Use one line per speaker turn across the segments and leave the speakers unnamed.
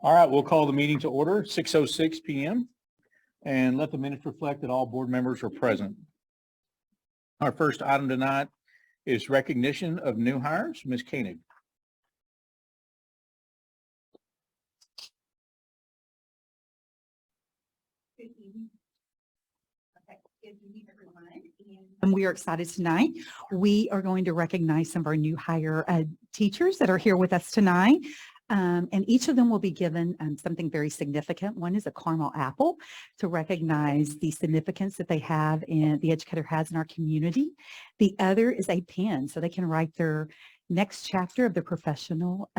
All right, we'll call the meeting to order, 6:06 p.m. and let the minutes reflect that all board members are present. Our first item tonight is recognition of new hires. Ms. Koenig.
Good evening. Okay, good evening, everyone. And we are excited tonight. We are going to recognize some of our new hire teachers that are here with us tonight. And each of them will be given something very significant. One is a caramel apple to recognize the significance that they have and the educator has in our community. The other is a pen so they can write their next chapter of their professional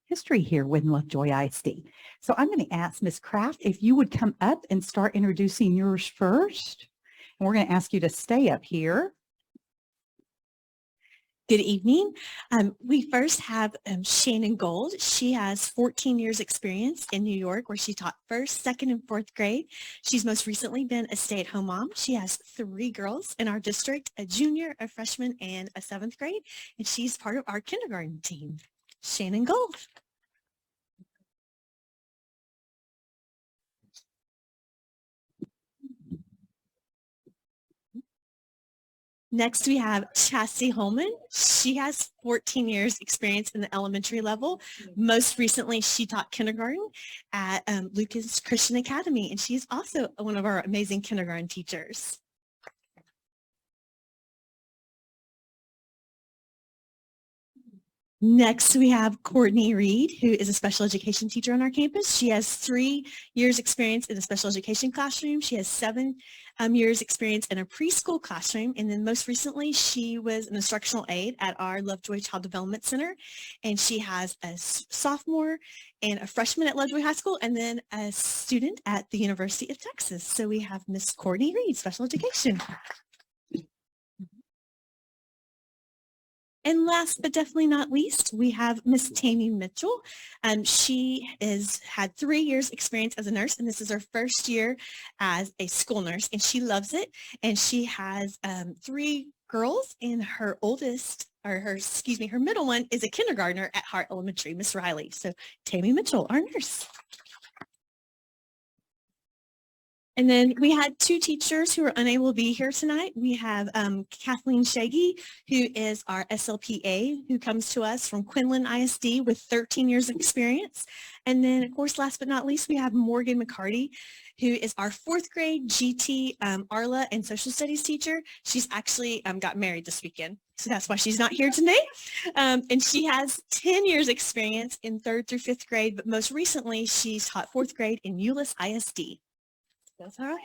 history here with Lovejoy ISD. So I'm going to ask Ms. Kraft if you would come up and start introducing yours first. And we're going to ask you to stay up here.
Good evening. We first have Shannon Gold. She has 14 years experience in New York where she taught first, second, and fourth grade. She's most recently been a stay-at-home mom. She has 3 girls in our district, a junior, a freshman, and a 7th grade, and she's part of our kindergarten team. Shannon Gold. Next, we have Chastity Holman. She has 14 years experience in the elementary level. Most recently, she taught kindergarten at Lucas Christian Academy, and she's also one of our amazing kindergarten teachers. Next, we have Courtney Reed, who is a special education teacher on our campus. She has 3 years experience in the special education classroom. She has 7 years experience in a preschool classroom. And then most recently, she was an instructional aide at our Lovejoy Child Development Center. And she has a sophomore and a freshman at Lovejoy High School, and then a student at the University of Texas. So we have Miss Courtney Reed, special education. And last but definitely not least, we have Miss Tammy Mitchell. She has had 3 years experience as a nurse, and this is her first year as a school nurse, and she loves it. And she has 3 girls, and her middle one is a kindergartner at Hart Elementary, Miss Riley. So Tammy Mitchell, our nurse. And then we had 2 teachers who were unable to be here tonight. We have Kathleen Shaggy, who is our SLPA, who comes to us from Quinlan ISD with 13 years of experience. And then, of course, last but not least, we have Morgan McCarty, who is our 4th grade GT ARLA and social studies teacher. She's actually got married this weekend, so that's why she's not here today. And she has 10 years experience in 3rd through 5th grade, but most recently, she's taught 4th grade in Euless ISD. That's all right.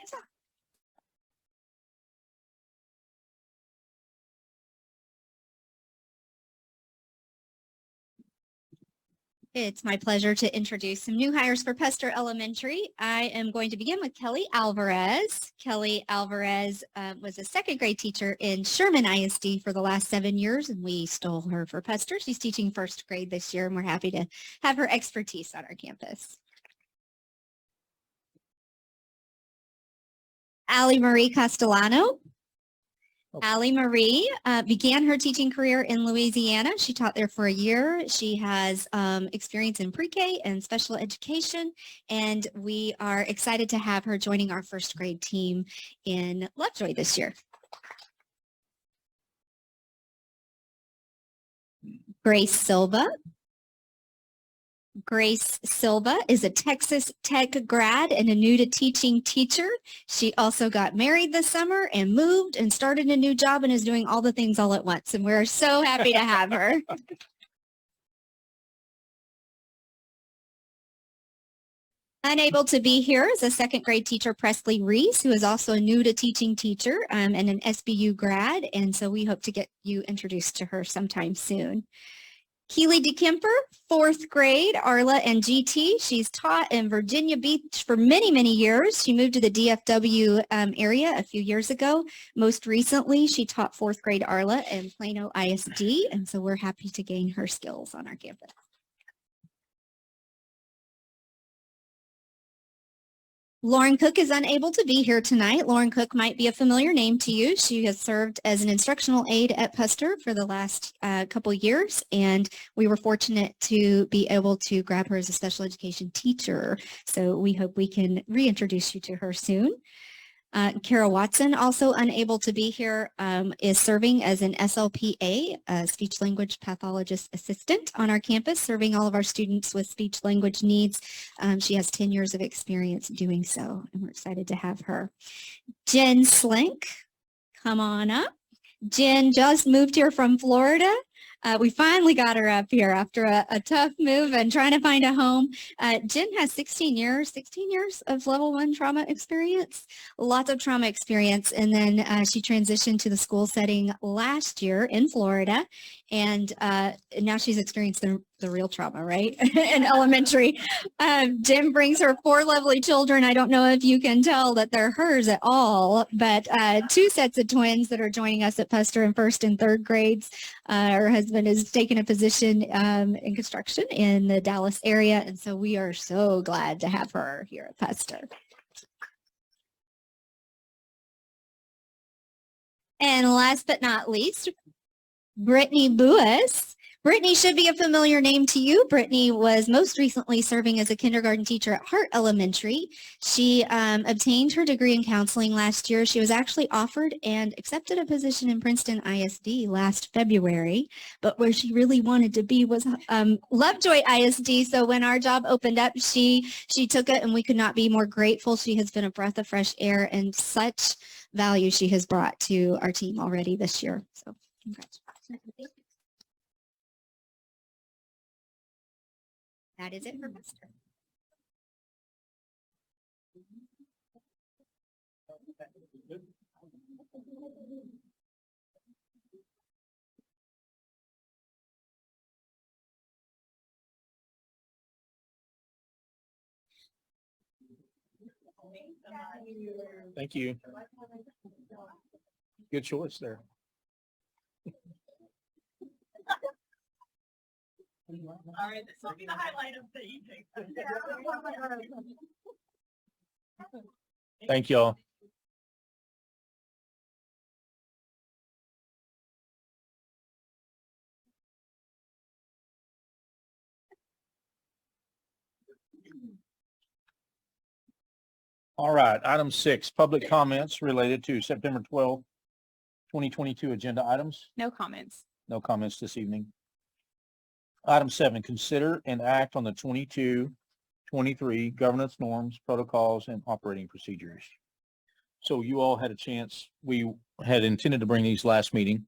It's my pleasure to introduce some new hires for Pester Elementary. I am going to begin with Kelly Alvarez. Kelly Alvarez was a 2nd grade teacher in Sherman ISD for the last 7 years, and we stole her for Pester. She's teaching 1st grade this year, and we're happy to have her expertise on our campus. Allie Marie Castellano. Allie Marie began her teaching career in Louisiana. She taught there for a year. She has experience in pre-K and special education, and we are excited to have her joining our 1st grade team in Lovejoy this year. Grace Silva. Grace Silva is a Texas Tech grad and a new to teaching teacher. She also got married this summer and moved and started a new job and is doing all the things all at once. And we're so happy to have her. Unable to be here is a 2nd grade teacher, Presley Reese, who is also a new to teaching teacher and an SBU grad. And so we hope to get you introduced to her sometime soon. Keely DeKemper, 4th grade, ARLA and GT. She's taught in Virginia Beach for many, many years. She moved to the DFW area a few years ago. Most recently, she taught 4th grade ARLA in Plano ISD, and so we're happy to gain her skills on our campus. Lauren Cook is unable to be here tonight. Lauren Cook might be a familiar name to you. She has served as an instructional aide at Puster for the last couple years, and we were fortunate to be able to grab her as a special education teacher. So we hope we can reintroduce you to her soon. Kara Watson, also unable to be here, is serving as an SLPA, speech language pathologist assistant on our campus, serving all of our students with speech language needs. She has 10 years of experience doing so, and we're excited to have her. Jen Slink, come on up. Jen just moved here from Florida. We finally got her up here after a tough move and trying to find a home. Jen has 16 years of level 1 trauma experience, lots of trauma experience. And then she transitioned to the school setting last year in Florida. And now she's experienced the real trauma, right? In elementary. Jen brings her 4 lovely children. I don't know if you can tell that they're hers at all, but 2 sets of twins that are joining us at Puster in 1st and 3rd grades. Her husband has taken a position in construction in the Dallas area. And so we are so glad to have her here at Puster. And last but not least, Brittany Buis. Brittany should be a familiar name to you. Brittany was most recently serving as a kindergarten teacher at Hart Elementary. She obtained her degree in counseling last year. She was actually offered and accepted a position in Princeton ISD last February, but where she really wanted to be was Lovejoy ISD. So when our job opened up, she took it, and we could not be more grateful. She has been a breath of fresh air, and such value she has brought to our team already this year. So congratulations. That is it for Puster.
Thank you. Good choice there.
All right, this will be the highlight of the evening.
Thank y'all. All right, item 6, public comments related to September 12th, 2022 agenda items.
No comments.
No comments this evening. Item 7, consider and act on the 22-23 governance norms, protocols, and operating procedures. So you all had a chance, we had intended to bring these last meeting.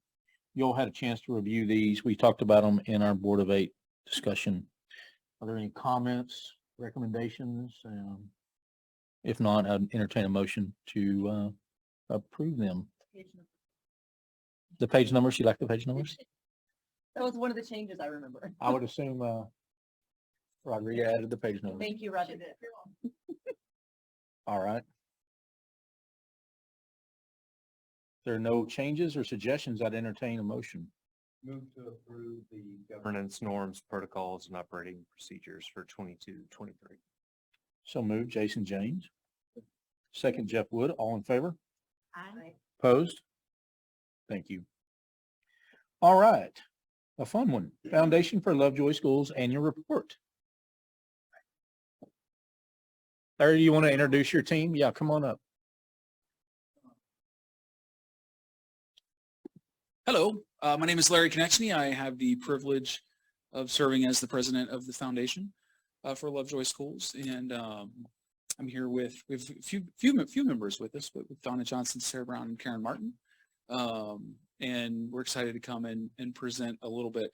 You all had a chance to review these. We talked about them in our Board of 8 discussion. Are there any comments, recommendations? If not, I'd entertain a motion to approve them. The page numbers, you like the page numbers?
That was one of the changes I remember.
I would assume Rodriguez added the page numbers.
Thank you, Roger.
All right. If there are no changes or suggestions, I'd entertain a motion.
Move to approve the governance norms, protocols, and operating procedures for 22-23.
So moved, Jason James. Second, Jeff Wood. All in favor?
Aye.
Opposed? Thank you. All right. A fun one. Foundation for Lovejoy Schools Annual Report. Larry, you want to introduce your team? Yeah, come on up.
Hello, my name is Larry Konechny. I have the privilege of serving as the president of the foundation for Lovejoy Schools, and I'm here with we have a few members with us, but with Donna Johnson, Sarah Brown, and Karen Martin, and we're excited to come and present a little bit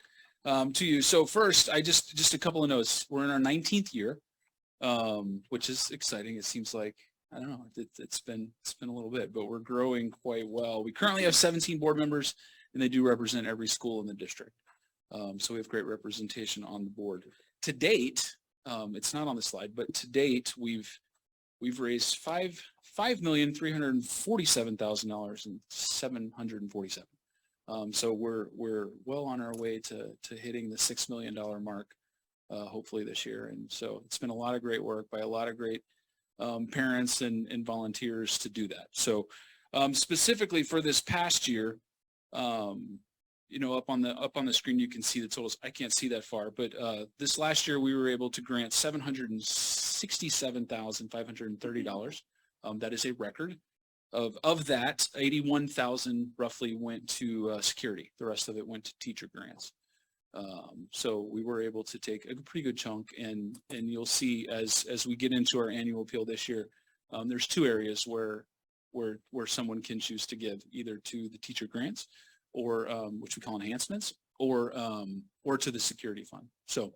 to you. So first, I just a couple of notes. We're in our 19th year, which is exciting. It seems like, I don't know, it's been a little bit, but we're growing quite well. We currently have 17 board members, and they do represent every school in the district. So we have great representation on the board. To date, it's not on the slide, but to date, we've raised $5,347,000 and 747. So we're well on our way to hitting the $6 million mark, hopefully this year. And so it's been a lot of great work by a lot of great parents and volunteers to do that. So specifically for this past year, you know, up on the screen, you can see the totals. I can't see that far, but this last year we were able to grant $767,530. That is a record. Of that, 81,000 roughly went to security. The rest of it went to teacher grants. So we were able to take a pretty good chunk, and you'll see as we get into our annual appeal this year, there's two areas where someone can choose to give, either to the teacher grants, or which we call enhancements, or to the security fund. So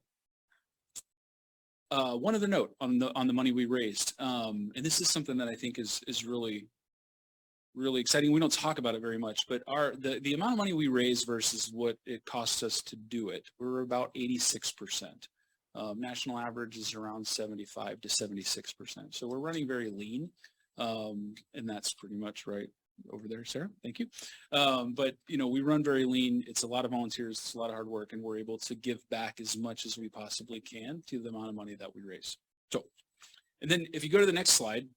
one other note on the money we raised, and this is something that I think is really exciting. We don't talk about it very much, but the amount of money we raise versus what it costs us to do it, we're about 86%. National average is around 75 to 76%. So we're running very lean, and that's pretty much right over there, Sarah. Thank you. But you know, we run very lean. It's a lot of volunteers, it's a lot of hard work, and we're able to give back as much as we possibly can to the amount of money that we raise. So, and then if you go to the next slide,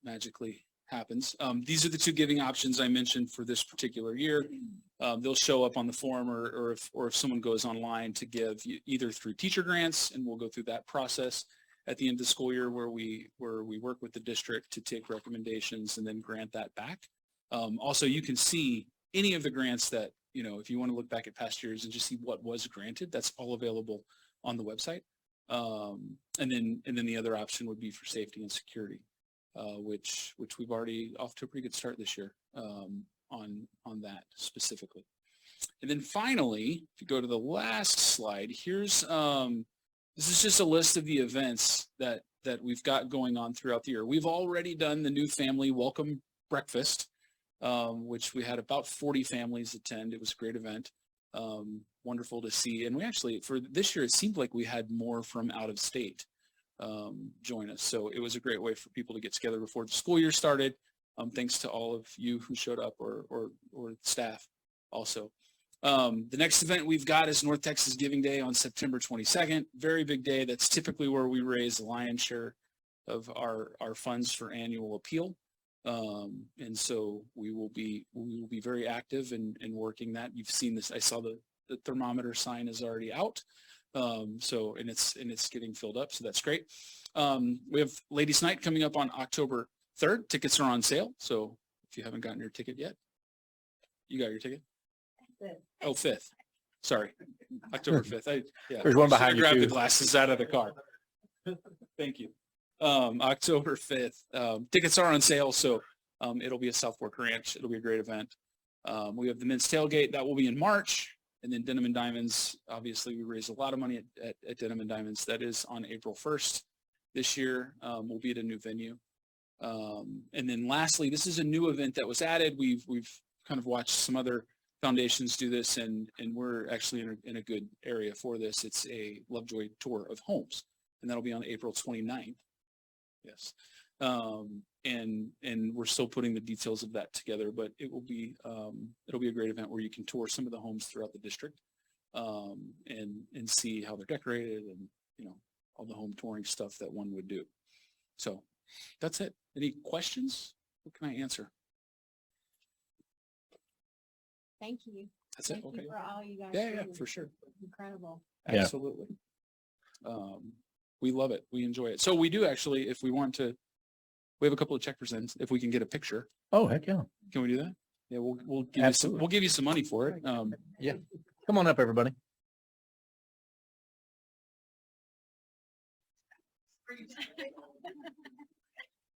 magically happens. These are the two giving options I mentioned for this particular year. They'll show up on the form, or if someone goes online to give, either through teacher grants, and we'll go through that process at the end of the school year where we work with the district to take recommendations and then grant that back. Also, you can see any of the grants that, you know, if you want to look back at past years and just see what was granted, that's all available on the website. And then the other option would be for safety and security, which we've already off to a pretty good start this year on that specifically. And then finally, if you go to the last slide, here's this is just a list of the events that we've got going on throughout the year. We've already done the new family welcome breakfast, which we had about 40 families attend. It was a great event. Wonderful to see. And we actually, for this year, it seemed like we had more from out of state join us. So it was a great way for people to get together before the school year started. Thanks to all of you who showed up, or staff also. The next event we've got is North Texas Giving Day on September 22nd. Very big day. That's typically where we raise the lion's share of our funds for annual appeal. And so we will be very active in working that. You've seen this. I saw the thermometer sign is already out. So it's getting filled up. So that's great. We have Ladies Night coming up on October 3rd. Tickets are on sale. So if you haven't gotten your ticket yet, you got your ticket? Oh, 5th. Sorry. October 5th.
There's one behind you,
Grab the
too.
glasses out of the car. Thank you. October 5th. Tickets are on sale, so it'll be a South Fork Ranch. It'll be a great event. We have the men's tailgate. That will be in March. And then Denim and Diamonds. Obviously, we raised a lot of money at Denim and Diamonds. That is on April 1st this year. We'll be at a new venue. And then lastly, this is a new event that was added. We've kind of watched some other foundations do this, and we're actually in a good area for this. It's a Lovejoy tour of homes, and that'll be on April 29th. Yes. And we're still putting the details of that together, but it'll be a great event where you can tour some of the homes throughout the district, and see how they're decorated, and, you know, all the home touring stuff that one would do. So that's it. Any questions? What can I answer?
Thank you.
That's it.
Thank
Okay.
you for all you guys
Yeah,
do.
for sure.
Incredible.
Yeah.
Absolutely. We love it. We enjoy it. So we do actually, if we want to, we have a couple of checkers in, if we can get a picture.
Oh, heck yeah.
Can we do that? Yeah, we'll give
Absolutely.
we'll give you some money for it.
Yeah. Come on up, everybody.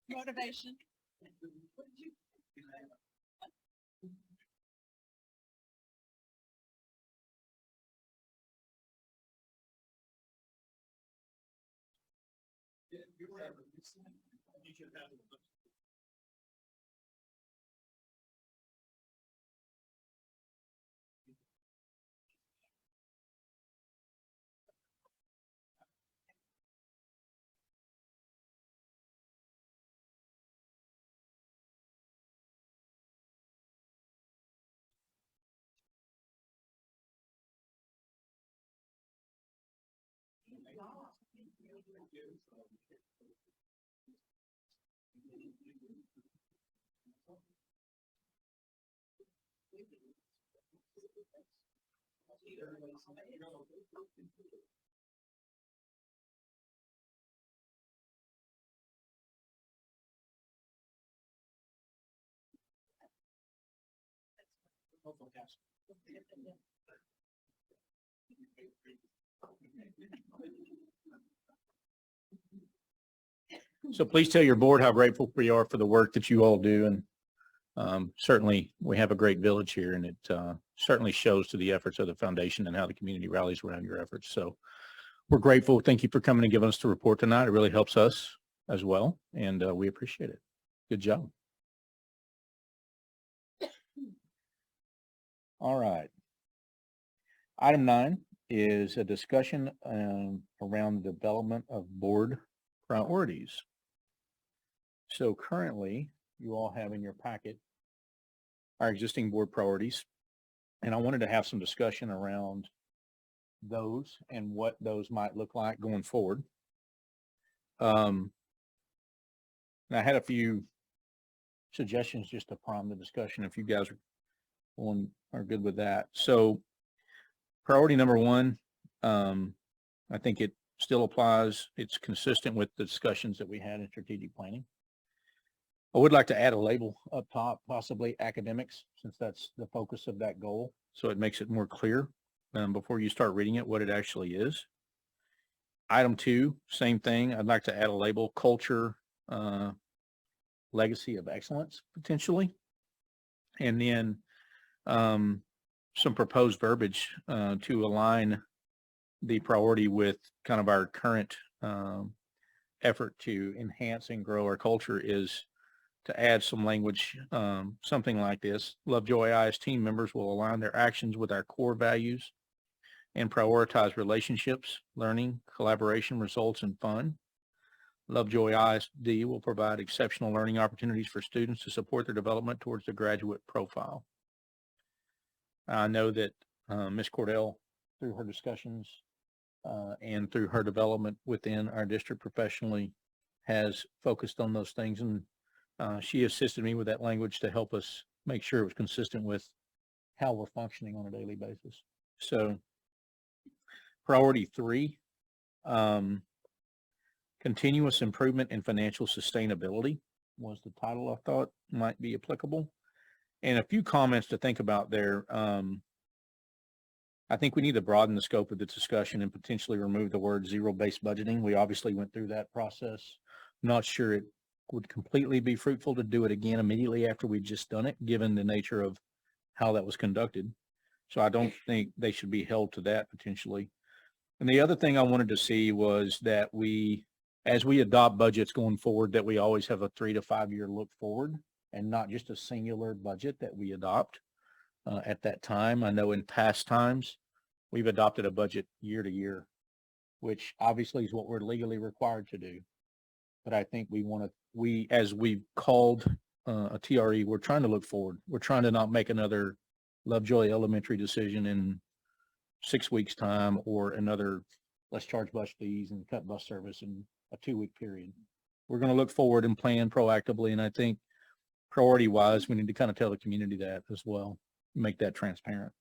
Motivation.
So please tell your board how grateful we are for the work that you all do. And certainly we have a great village here, and it certainly shows to the efforts of the foundation and how the community rallies around your efforts. So we're grateful. Thank you for coming and giving us the report tonight. It really helps us as well, and we appreciate it. Good job. All right. Item 9 is a discussion around the development of board priorities. So currently, you all have in your packet our existing board priorities, and I wanted to have some discussion around those and what those might look like going forward. And I had a few suggestions just to prompt the discussion if you guys are good with that. So priority number 1, I think it still applies. It's consistent with the discussions that we had in strategic planning. I would like to add a label up top, possibly academics, since that's the focus of that goal. So it makes it more clear before you start reading it, what it actually is. Item 2, same thing. I'd like to add a label, culture, legacy of excellence, potentially. And then some proposed verbiage to align the priority with kind of our current effort to enhance and grow our culture is to add some language, something like this. Lovejoy IS team members will align their actions with our core values and prioritize relationships, learning, collaboration, results, and fun. Lovejoy ISD will provide exceptional learning opportunities for students to support their development towards the graduate profile. I know that Ms. Cordell, through her discussions and through her development within our district professionally, has focused on those things, and she assisted me with that language to help us make sure it was consistent with how we're functioning on a daily basis. So priority 3, continuous improvement in financial sustainability was the title I thought might be applicable. And a few comments to think about there. I think we need to broaden the scope of the discussion and potentially remove the word zero-based budgeting. We obviously went through that process. Not sure it would completely be fruitful to do it again immediately after we'd just done it, given the nature of how that was conducted. So I don't think they should be held to that potentially. And the other thing I wanted to see was that we, as we adopt budgets going forward, that we always have a 3 to 5 year look forward and not just a singular budget that we adopt at that time. I know in past times we've adopted a budget year to year, which obviously is what we're legally required to do. But I think as we've called a TRE, we're trying to look forward. We're trying to not make another Lovejoy Elementary decision in 6 weeks time, or another, let's charge bus fees and cut bus service in a 2-week period. We're going to look forward and plan proactively. And I think priority wise, we need to kind of tell the community that as well, make that transparent.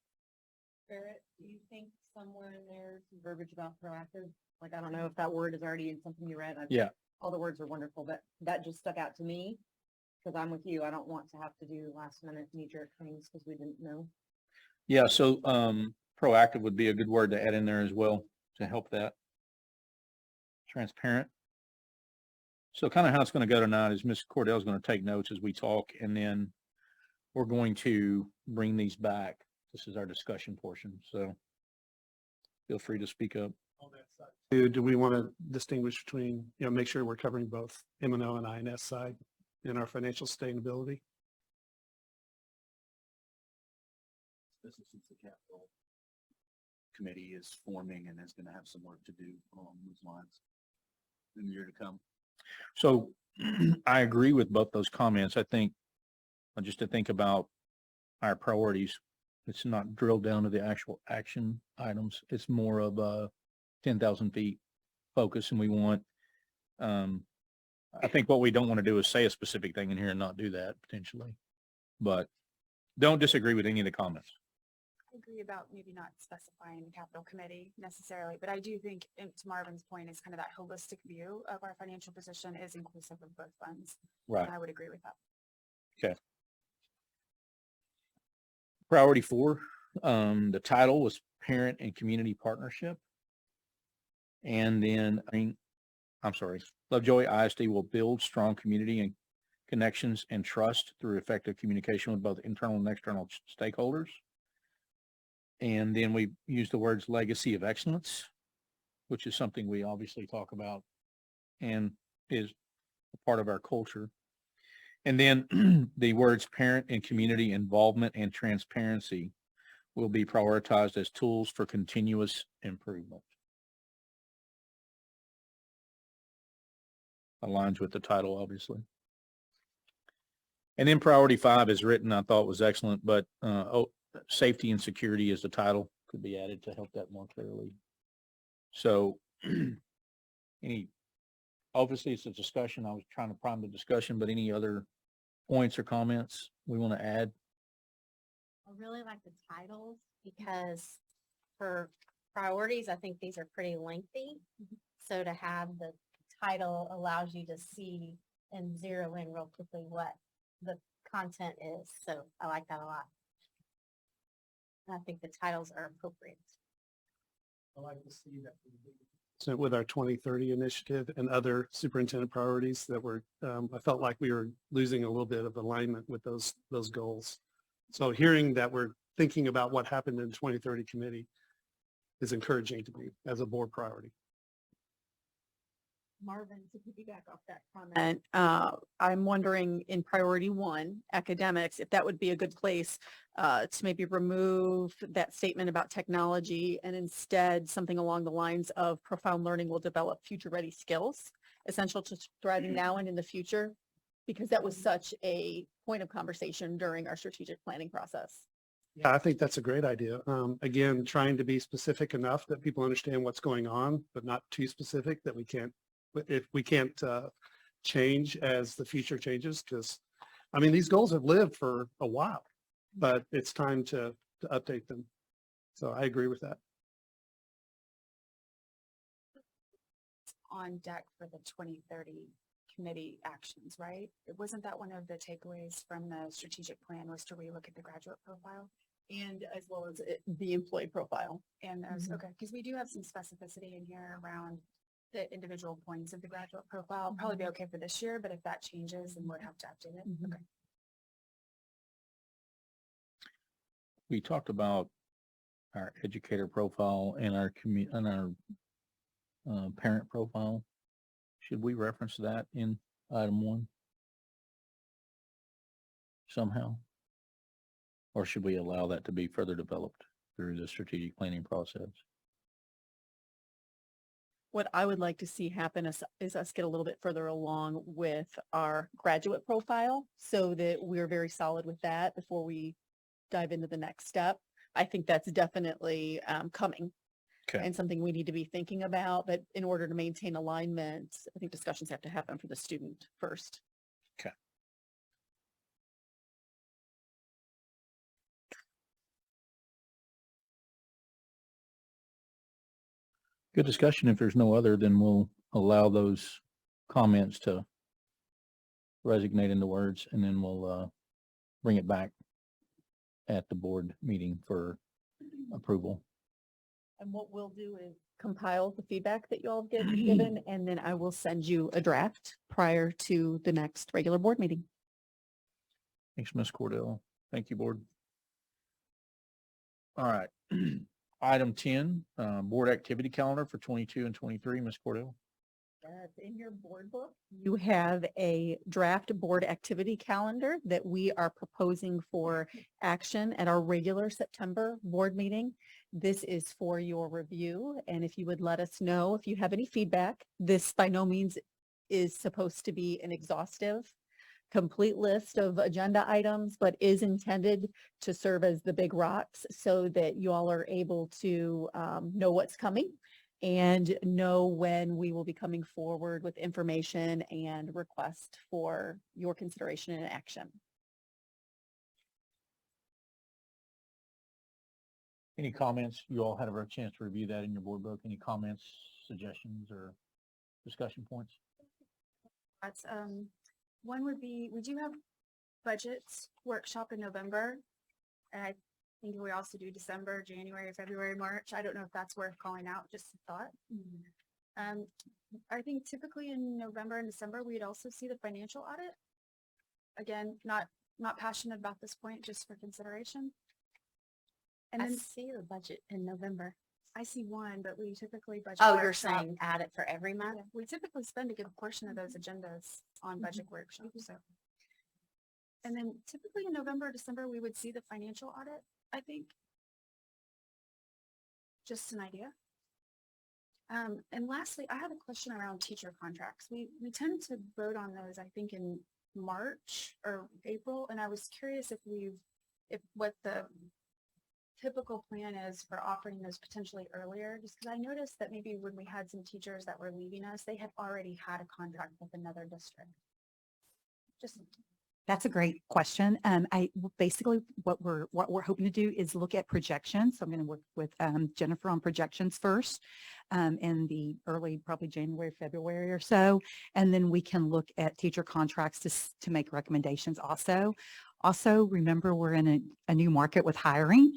Barrett, do you think somewhere in there some verbiage about proactive? Like, I don't know if that word is already in something you read.
Yeah.
All the words are wonderful, but that just stuck out to me because I'm with you. I don't want to have to do last minute knee-jerk things because we didn't know.
Yeah. So proactive would be a good word to add in there as well to help that. Transparent. So kind of how it's going to go tonight is Ms. Cordell is going to take notes as we talk, and then we're going to bring these back. This is our discussion portion. So feel free to speak up.
Do we want to distinguish between, make sure we're covering both M&O and INS side in our financial sustainability?
Especially since the capital committee is forming and is going to have some work to do along those lines in the year to come.
So I agree with both those comments. I think just to think about our priorities, it's not drilled down to the actual action items. It's more of a 10,000 feet focus, and we want I think what we don't want to do is say a specific thing in here and not do that potentially. But don't disagree with any of the comments.
I agree about maybe not specifying the capital committee necessarily, but I do think, and to Marvin's point, is kind of that holistic view of our financial position is inclusive of both funds.
Right.
And I would agree with that.
Priority 4, the title was Parent and Community Partnership. And then, Lovejoy ISD will build strong community and connections and trust through effective communication with both internal and external stakeholders. And then we use the words legacy of excellence, which is something we obviously talk about and is a part of our culture. And then the words parent and community involvement and transparency will be prioritized as tools for continuous improvement. Aligns with the title, obviously. And then priority 5 is written, I thought was excellent, but safety and security is the title, could be added to help that more clearly. So obviously it's a discussion. I was trying to prime the discussion, but any other points or comments we want to add?
I really like the titles because for priorities, I think these are pretty lengthy. So to have the title allows you to see and zero in real quickly what the content is. So I like that a lot. And I think the titles are appropriate.
I like to see that. So with our 2030 initiative and other superintendent priorities that were, I felt like we were losing a little bit of alignment with those goals. So hearing that we're thinking about what happened in 2030 committee is encouraging to me as a board priority.
Marvin, to piggyback off that comment, I'm wondering in priority 1, academics, if that would be a good place to maybe remove that statement about technology and instead something along the lines of profound learning will develop future-ready skills, essential to thriving now and in the future, because that was such a point of conversation during our strategic planning process.
Yeah, I think that's a great idea. Again, trying to be specific enough that people understand what's going on, but not too specific that we can't change as the future changes, because I mean, these goals have lived for a while, but it's time to update them. So I agree with that.
On deck for the 2030 committee actions, right? Wasn't that one of the takeaways from the strategic plan was to relook at the graduate profile?
And as well as the employee profile.
And those, okay, because we do have some specificity in here around the individual points of the graduate profile. Probably be okay for this year, but if that changes, then we'll have to update it. Okay.
We talked about our educator profile and our parent profile. Should we reference that in item 1 somehow? Or should we allow that to be further developed through the strategic planning process?
What I would like to see happen is us get a little bit further along with our graduate profile so that we're very solid with that before we dive into the next step. I think that's definitely coming.
Okay.
And something we need to be thinking about, but in order to maintain alignment, I think discussions have to happen for the student first.
Okay. Good discussion. If there's no other, then we'll allow those comments to resonate into words, and then we'll bring it back at the board meeting for approval.
And what we'll do is compile the feedback that you all have given, and then I will send you a draft prior to the next regular board meeting.
Thanks, Ms. Cordell. Thank you, board. All right. Item 10, board activity calendar for 22 and 23, Ms. Cordell.
That's in your board book. You have a draft board activity calendar that we are proposing for action at our regular September board meeting. This is for your review, and if you would let us know if you have any feedback. This by no means is supposed to be an exhaustive, complete list of agenda items, but is intended to serve as the big rocks so that you all are able to know what's coming
and know when we will be coming forward with information and request for your consideration and action.
Any comments? You all had a chance to review that in your board book. Any comments, suggestions, or discussion points?
That's, one would be, we do have budgets workshop in November. And I think we also do December, January, February, March. I don't know if that's worth calling out, just a thought. I think typically in November and December, we'd also see the financial audit. Again, not passionate about this point, just for consideration. And
I
then
see the budget in November.
I see one, but we typically budget.
Oh, you're
workshop.
saying add it for every month?
Yeah, we typically spend a good portion of those agendas on budget workshops, so. And then typically in November, December, we would see the financial audit, I think. Just an idea. And lastly, I have a question around teacher contracts. We tend to vote on those, I think, in March or April, and I was curious if what the typical plan is for offering those potentially earlier, just because I noticed that maybe when we had some teachers that were leaving us, they had already had a contract with another district. Just
That's a great question. Basically what we're hoping to do is look at projections. So I'm going to work with Jennifer on projections first in the early, probably January, February or so. And then we can look at teacher contracts to make recommendations also. Also, remember, we're in a new market with hiring.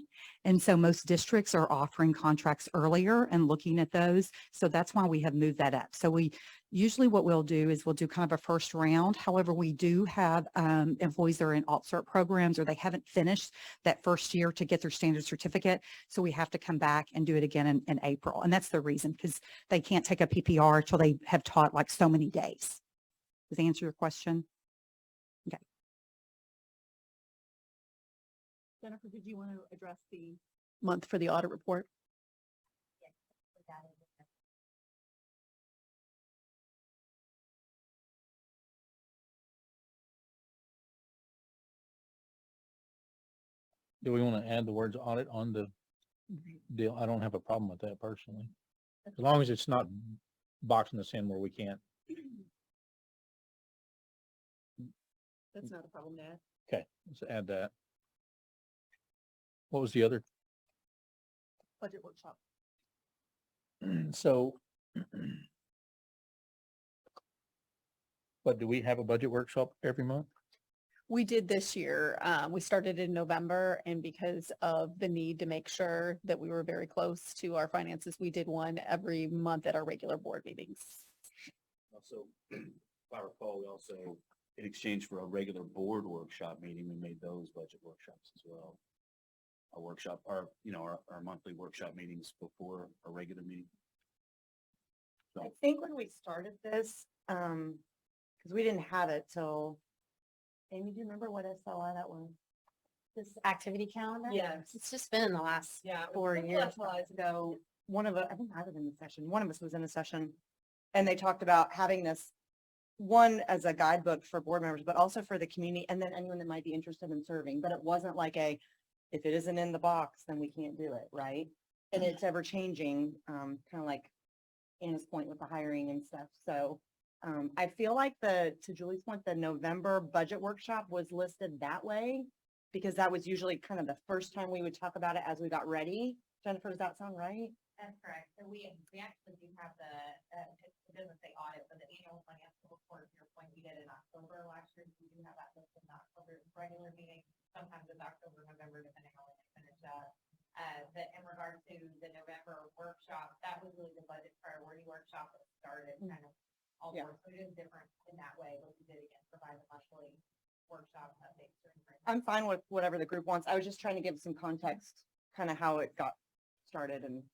And so most districts are offering contracts earlier and looking at those. So that's why we have moved that up. So usually what we'll do is we'll do kind of a first round. However, we do have employees that are in alt-cert programs or they haven't finished that first year to get their standard certificate. So we have to come back and do it again in April. And that's the reason, because they can't take a PPR till they have taught like so many days. Does that answer your question? Okay.
Jennifer, did you want to address the month for the audit report?
Do we want to add the words audit on the deal? I don't have a problem with that personally. As long as it's not boxing us in where we can't.
That's not a problem, Ned.
Okay, let's add that. What was the other?
Budget workshop.
So, but do we have a budget workshop every month?
We did this year. We started in November, and because of the need to make sure that we were very close to our finances, we did one every month at our regular board meetings.
Also, if I recall, we also, in exchange for a regular board workshop meeting, we made those budget workshops as well. Our monthly workshop meetings before a regular meeting.
I think when we started this, because we didn't have it till, Amy, do you remember what SLI that was?
This activity calendar?
Yes.
It's just been in the last
Yeah.
4 years.
SLIs ago, I think I was in the session, one of us was in a session, and they talked about having this one as a guidebook for board members, but also for the community, and then anyone that might be interested in serving, but it wasn't like if it isn't in the box, then we can't do it, right? And it's ever changing, kind of like Anna's point with the hiring and stuff. So I feel like to Julie's point, the November budget workshop was listed that way because that was usually kind of the first time we would talk about it as we got ready. Jennifer, does that sound right?
That's correct. So we actually do have it doesn't say audit, but the annual financial report, to your point, we did in October last year. We do have that listed in October regular meeting. Sometimes it's October, November, depending on when they finish up. But in regard to the November workshop, that was really the budget priority workshop that started kind of all
Yeah.
board. So it is different in that way, but we did again provide the monthly workshop updates during.
I'm fine with whatever the group wants. I was just trying to give some context, kind of how it got started and.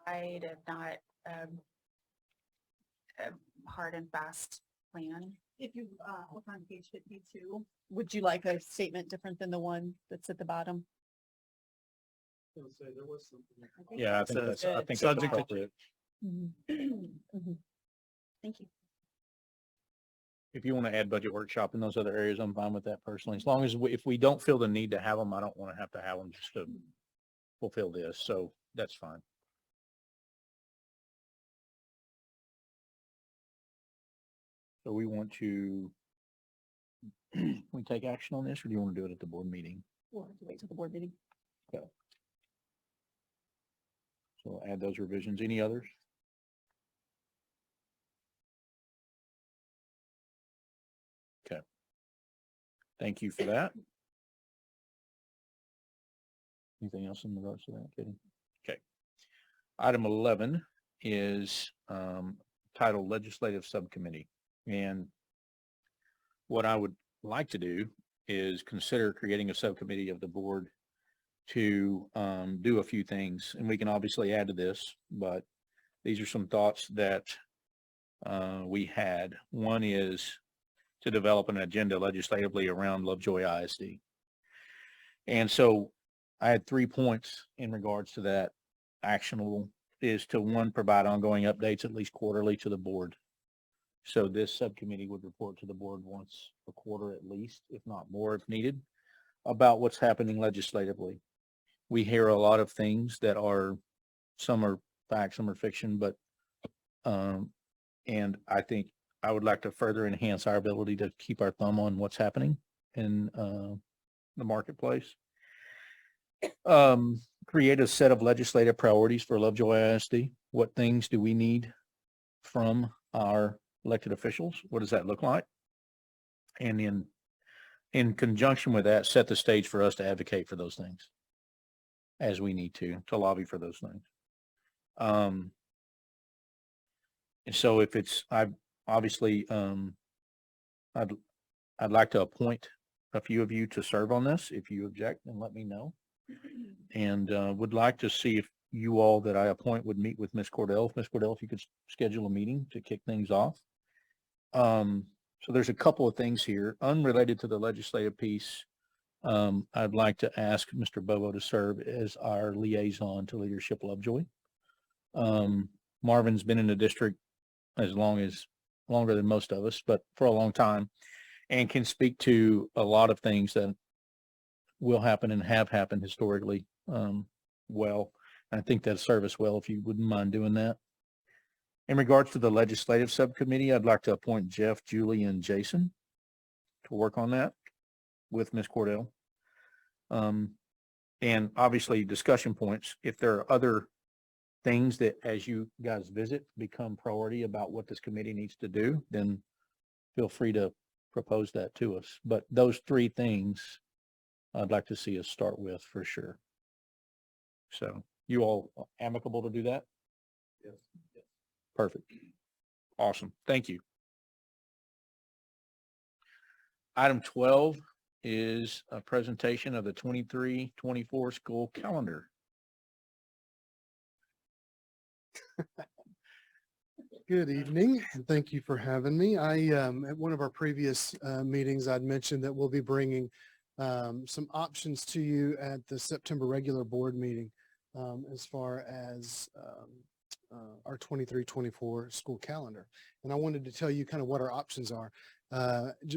I did not, a hard and fast plan.
If you look on page 52, would you like a statement different than the one that's at the bottom?
Yeah, I think that's
Subject to
appropriate.
Thank you.
If you want to add budget workshop in those other areas, I'm fine with that personally. As long as if we don't feel the need to have them, I don't want to have them just to fulfill this. So that's fine. So we want to, can we take action on this or do you want to do it at the board meeting?
We'll have to wait till the board meeting.
So we'll add those revisions. Any others? Okay. Thank you for that. Anything else in regards to that, Katie? Okay. Item 11 is titled Legislative Subcommittee. And what I would like to do is consider creating a subcommittee of the board to do a few things. And we can obviously add to this, but these are some thoughts that we had. One is to develop an agenda legislatively around Lovejoy ISD. And so I had 3 points in regards to that. Actionable is to, one, provide ongoing updates at least quarterly to the board. So this subcommittee would report to the board once a quarter at least, if not more if needed, about what's happening legislatively. We hear a lot of things that are, some are fact, some are fiction, but and I think I would like to further enhance our ability to keep our thumb on what's happening in the marketplace. Create a set of legislative priorities for Lovejoy ISD. What things do we need from our elected officials? What does that look like? And in conjunction with that, set the stage for us to advocate for those things as we need to lobby for those things. And so if it's, I'd like to appoint a few of you to serve on this. If you object, then let me know. And would like to see if you all that I appoint would meet with Ms. Cordell. Ms. Cordell, if you could schedule a meeting to kick things off. So there's a couple of things here unrelated to the legislative piece. I'd like to ask Mr. Bobo to serve as our liaison to Leadership Lovejoy. Marvin's been in the district longer than most of us, but for a long time, and can speak to a lot of things that will happen and have happened historically well. I think that'll serve us well if you wouldn't mind doing that. In regards to the legislative subcommittee, I'd like to appoint Jeff, Julie, and Jason to work on that with Ms. Cordell. And obviously discussion points. If there are other things that as you guys visit become priority about what this committee needs to do, then feel free to propose that to us. But those 3 things I'd like to see us start with for sure. So you all amicable to do that?
Yes.
Perfect. Awesome. Thank you. Item 12 is a presentation of the 23-24 school calendar.
Good evening, and thank you for having me. At one of our previous meetings, I'd mentioned that we'll be bringing some options to you at the September regular board meeting as far as our 23-24 school calendar. And I wanted to tell you kind of what our options are.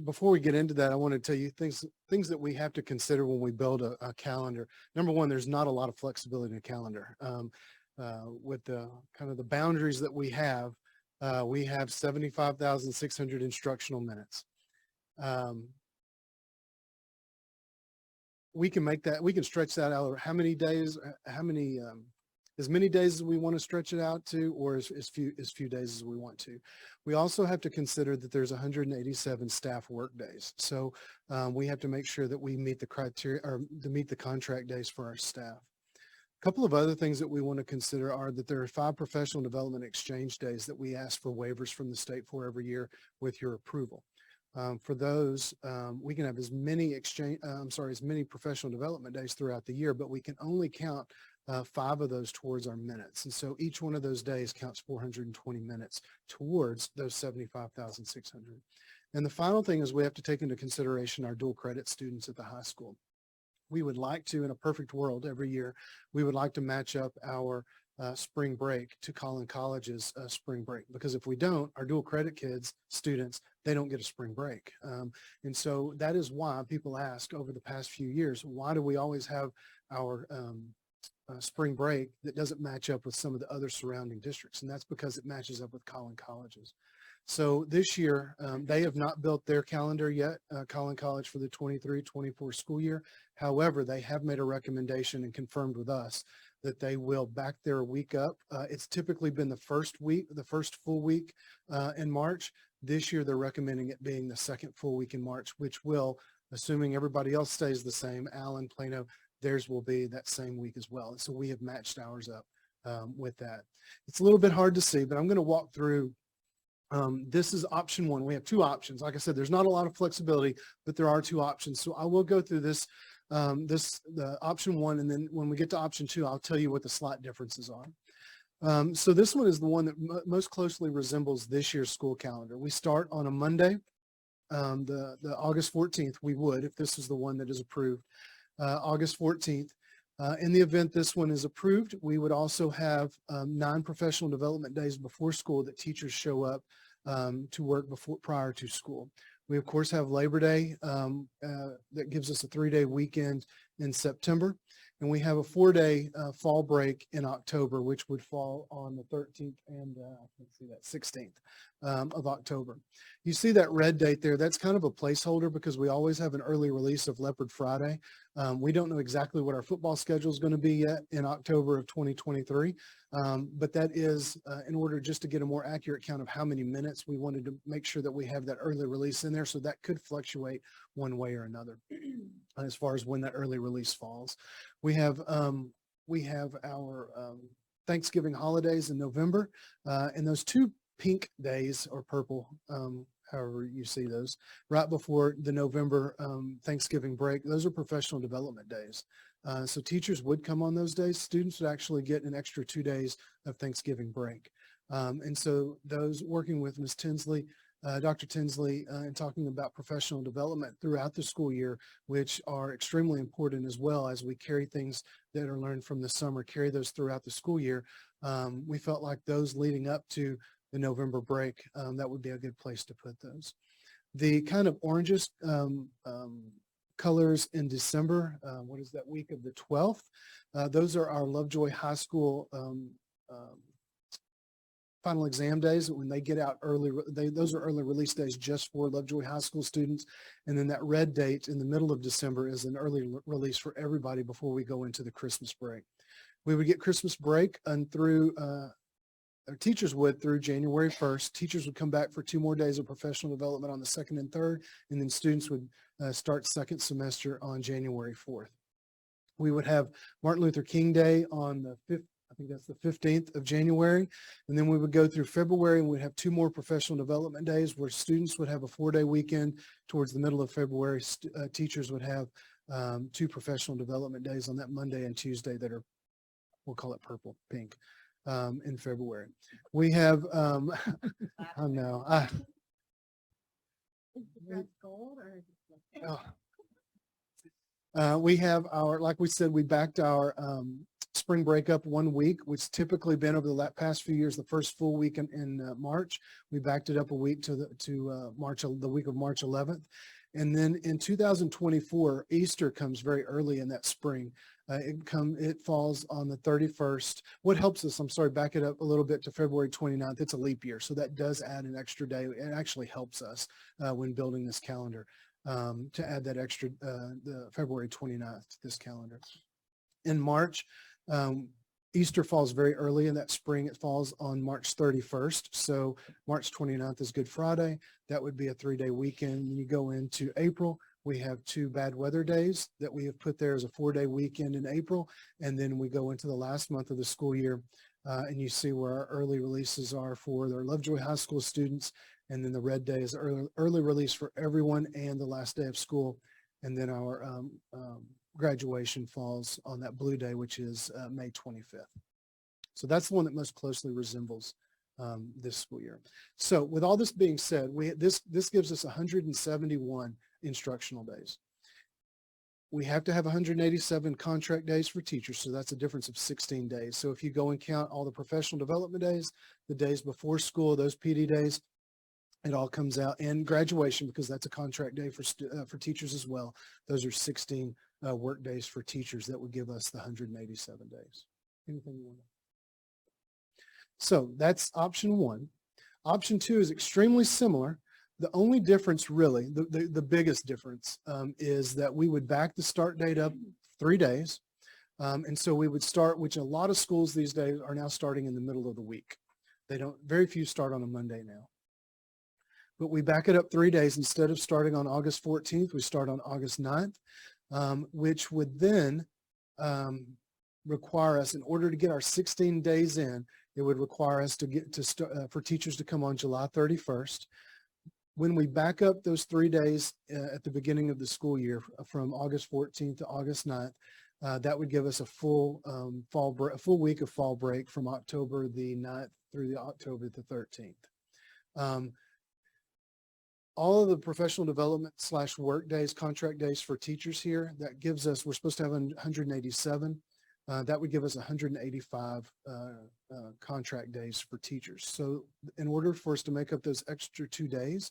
Before we get into that, I want to tell you things that we have to consider when we build a calendar. Number one, there's not a lot of flexibility in a calendar. With the kind of the boundaries that we have 75,600 instructional minutes. We can make that, we can stretch that out how many days, as many days as we want to stretch it out to, or as few days as we want to. We also have to consider that there's 187 staff work days. So we have to make sure that we meet the criteria or to meet the contract days for our staff. A couple of other things that we want to consider are that there are 5 professional development exchange days that we ask for waivers from the state for every year with your approval. For those, we can have as many professional development days throughout the year, but we can only count 5 of those towards our minutes. And so each one of those days counts 420 minutes towards those 75,600. And the final thing is we have to take into consideration our dual credit students at the high school. We would like to, in a perfect world, every year, we would like to match up our spring break to Collin College's spring break, because if we don't, our dual credit students, they don't get a spring break. And so that is why people ask over the past few years, why do we always have our spring break that doesn't match up with some of the other surrounding districts. And that's because it matches up with Collin Colleges. So this year, they have not built their calendar yet, Collin College, for the 23-24 school year. However, they have made a recommendation and confirmed with us that they will back their week up. It's typically been the first full week in March. This year, they're recommending it being the second full week in March, which will, assuming everybody else stays the same, Allen, Plano, theirs will be that same week as well. And so we have matched ours up with that. It's a little bit hard to see, but I'm going to walk through. This is option one. We have two options. Like I said, there's not a lot of flexibility, but there are two options. So I will go through this, the option one, and then when we get to option two, I'll tell you what the slight differences are. So this one is the one that most closely resembles this year's school calendar. We start on a Monday, the August 14th. We would, if this is the one that is approved, August 14th. In the event this one is approved, we would also have 9 professional development days before school that teachers show up to work prior to school. We, of course, have Labor Day that gives us a 3-day weekend in September. And we have a 4-day fall break in October, which would fall on the 13th and let's see, that 16th of October. You see that red date there, that's kind of a placeholder because we always have an early release of Leopard Friday. We don't know exactly what our football schedule is going to be yet in October of 2023, but that is in order just to get a more accurate count of how many minutes. We wanted to make sure that we have that early release in there, so that could fluctuate one way or another as far as when that early release falls. We have our Thanksgiving holidays in November, and those 2 pink days or purple, however you see those, right before the November Thanksgiving break, those are professional development days. So teachers would come on those days. Students would actually get an extra 2 days of Thanksgiving break. And so those working with Ms. Tinsley, Dr. Tinsley, and talking about professional development throughout the school year, which are extremely important as well as we carry things that are learned from the summer, carry those throughout the school year. We felt like those leading up to the November break, that would be a good place to put those. The kind of orangest colors in December, what is that week of the 12th? Those are our Lovejoy High School final exam days. When they get out early, those are early release days just for Lovejoy High School students. And then that red date in the middle of December is an early release for everybody before we go into the Christmas break. We would get Christmas break and through, our teachers would through January 1st. Teachers would come back for 2 more days of professional development on the 2nd and 3rd, and then students would start second semester on January 4th. We would have Martin Luther King Day on the 5th. I think that's the 15th of January. And then we would go through February and we'd have 2 more professional development days where students would have a 4-day weekend. Towards the middle of February, teachers would have 2 professional development days on that Monday and Tuesday that are, we'll call it purple, pink, in February. We have, I know.
Gold or
we have our, like we said, we backed our spring break up 1 week, which typically been over the past few years, the first full week in March. We backed it up a week to the week of March 11th. And then in 2024, Easter comes very early in that spring. It falls on the 31st. What helps us, I'm sorry, back it up a little bit to February 29th. It's a leap year, so that does add an extra day. It actually helps us when building this calendar to add that extra, the February 29th to this calendar. In March, Easter falls very early in that spring. It falls on March 31st. So March 29th is Good Friday. That would be a 3-day weekend. When you go into April, we have 2 bad weather days that we have put there as a 4-day weekend in April. And then we go into the last month of the school year and you see where our early releases are for their Lovejoy High School students. And then the red day is early release for everyone and the last day of school. And then our graduation falls on that blue day, which is May 25th. So that's the one that most closely resembles this school year. So with all this being said, this gives us 171 instructional days. We have to have 187 contract days for teachers, so that's a difference of 16 days. So if you go and count all the professional development days, the days before school, those PD days, it all comes out, and graduation, because that's a contract day for teachers as well. Those are 16 work days for teachers that would give us the 187 days. Anything you want to? So that's option one. Option two is extremely similar. The only difference really, the biggest difference is that we would back the start date up 3 days. And so we would start, which a lot of schools these days are now starting in the middle of the week. Very few start on a Monday now. But we back it up 3 days. Instead of starting on August 14th, we start on August 9th, which would then require us, in order to get our 16 days in, it would require us for teachers to come on July 31st. When we back up those 3 days at the beginning of the school year from August 14th to August 9th, that would give us a full week of fall break from October the 9th through the October the 13th. All of the professional development / work days, contract days for teachers here, that gives us, we're supposed to have 187. That would give us 185 contract days for teachers. So in order for us to make up those extra 2 days,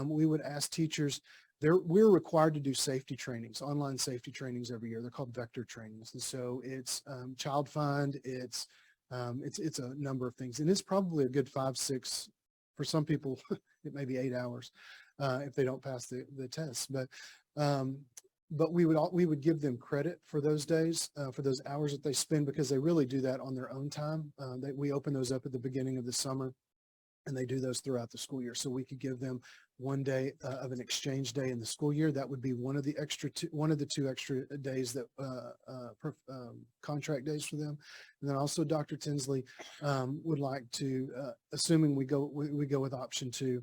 we would ask teachers, we're required to do safety trainings, online safety trainings every year. They're called vector trainings. And so it's child find, it's a number of things. And it's probably a good 5, 6, for some people, it may be 8 hours if they don't pass the test. But we would give them credit for those days, for those hours that they spend, because they really do that on their own time. We open those up at the beginning of the summer, and they do those throughout the school year. So we could give them 1 day of an exchange day in the school year. That would be one of the 2 extra days that contract days for them. And then also Dr. Tinsley would like to, assuming we go with option 2,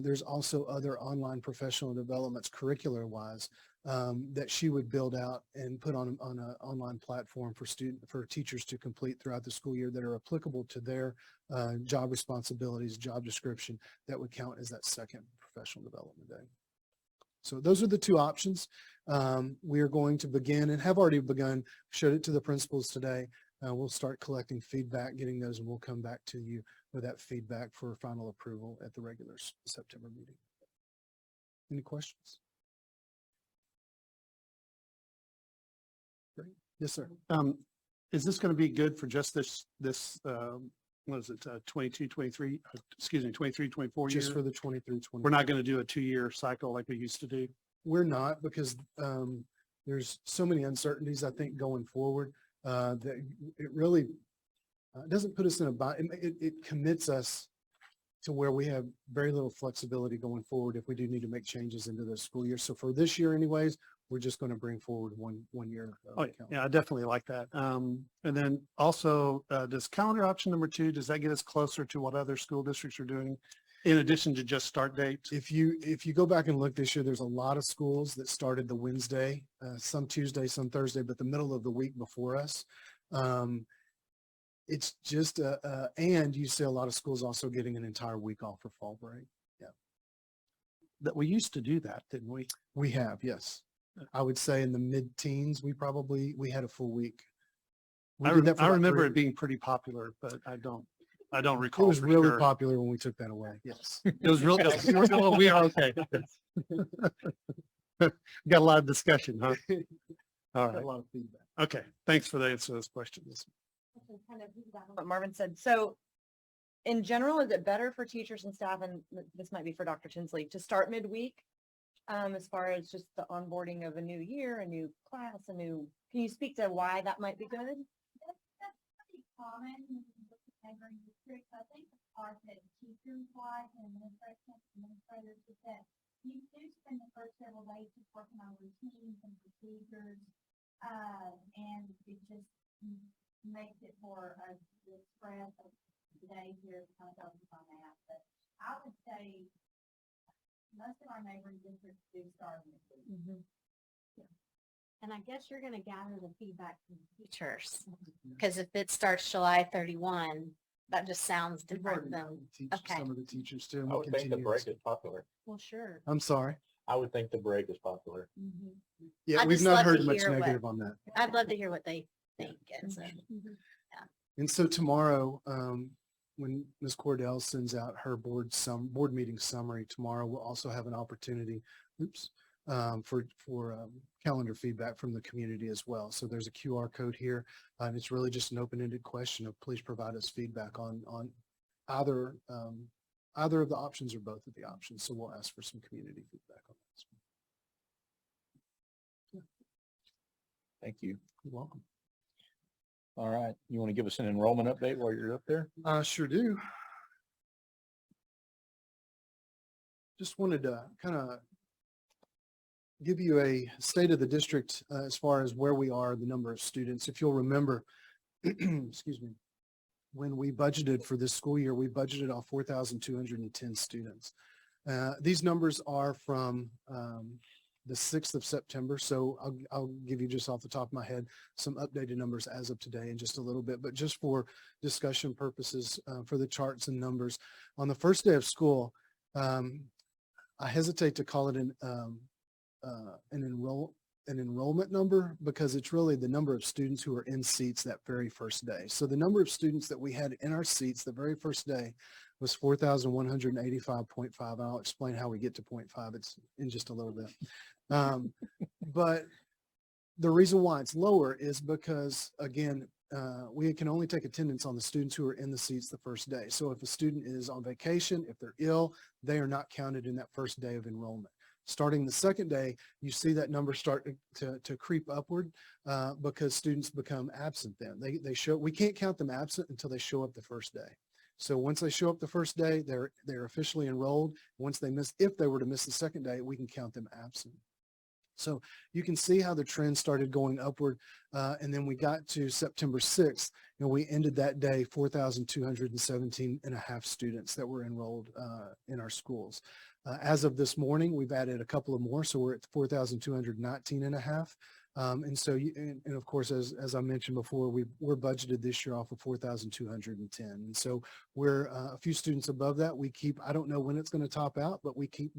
there's also other online professional developments curricular wise that she would build out and put on an online platform for teachers to complete throughout the school year that are applicable to their job responsibilities, job description, that would count as that second professional development day. So those are the 2 options. We are going to begin and have already begun, showed it to the principals today. We'll start collecting feedback, getting those, and we'll come back to you with that feedback for final approval at the regular September meeting. Any questions? Great. Yes, sir.
Is this going to be good for just this what is it, 22, 23, excuse me, 23, 24 years?
Just for the 23, 24.
We're not going to do a 2-year cycle like we used to do?
We're not, because there's so many uncertainties, I think, going forward, that it really doesn't put us in a bind. It commits us to where we have very little flexibility going forward if we do need to make changes into the school year. So for this year anyways, we're just going to bring forward one year.
Yeah, I definitely like that. And then also, does calendar option number 2, does that get us closer to what other school districts are doing in addition to just start date?
If you go back and look this year, there's a lot of schools that started the Wednesday, some Tuesday, some Thursday, but the middle of the week before us. It's just, and you see a lot of schools also getting an entire week off for fall break. Yeah.
That we used to do that, didn't we?
We have, yes. I would say in the mid-teens, we had a full week.
I remember it being pretty popular, but I don't recall.
It was
for
really
sure.
popular when we took that away. Yes.
It was really, well, we are okay. Got a lot of discussion, huh? All
A
right.
lot of feedback.
Okay. Thanks for the answer to those questions.
Kind of what Marvin said. So in general, is it better for teachers and staff, and this might be for Dr. Tinsley, to start midweek as far as just the onboarding of a new year, a new class, can you speak to why that might be good?
That's pretty common in every district. I think the part that teachers like and administrators is that you do spend the first several days just working on routines and procedures, and it just makes it more of the stress of the day here kind of focus on that. But I would say most of our neighboring districts do start this week.
And I guess you're going to gather the feedback from teachers, because if it starts July 31, that just sounds different than, okay.
Some of the teachers too.
I would think the break is popular.
Well, sure.
I'm sorry.
I would think the break is popular.
Yeah,
I'd
we've
just
not
love to
heard much
hear what-
negative on that.
I'd love to hear what they think. And so,
And so tomorrow, when Ms. Cordell sends out her board meeting summary tomorrow, we'll also have an opportunity, for calendar feedback from the community as well. So there's a QR code here, and it's really just an open-ended question of please provide us feedback on either either of the options or both of the options. So we'll ask for some community feedback on this.
Thank you.
You're welcome.
All right. You want to give us an enrollment update while you're up there?
I sure do. Just wanted to kind of give you a state of the district as far as where we are, the number of students. If you'll remember, excuse me, when we budgeted for this school year, we budgeted off 4,210 students. These numbers are from the 6th of September. So I'll give you just off the top of my head some updated numbers as of today in just a little bit, but just for discussion purposes for the charts and numbers. On the first day of school, I hesitate to call it an enrollment number because it's really the number of students who are in seats that very first day. So the number of students that we had in our seats the very first day was 4,185.5. And I'll explain how we get to 0.5. It's in just a little bit. But the reason why it's lower is because, again, we can only take attendance on the students who are in the seats the first day. So if a student is on vacation, if they're ill, they are not counted in that first day of enrollment. Starting the second day, you see that number start to creep upward because students become absent then. We can't count them absent until they show up the first day. So once they show up the first day, they're officially enrolled. Once they miss, if they were to miss the second day, we can count them absent. So you can see how the trend started going upward. And then we got to September 6th, and we ended that day 4,217 and a half students that were enrolled in our schools. As of this morning, we've added a couple of more, so we're at 4,219 and a half. And so, and of course, as I mentioned before, we're budgeted this year off of 4,210. And so we're a few students above that. I don't know when it's going to top out, but we keep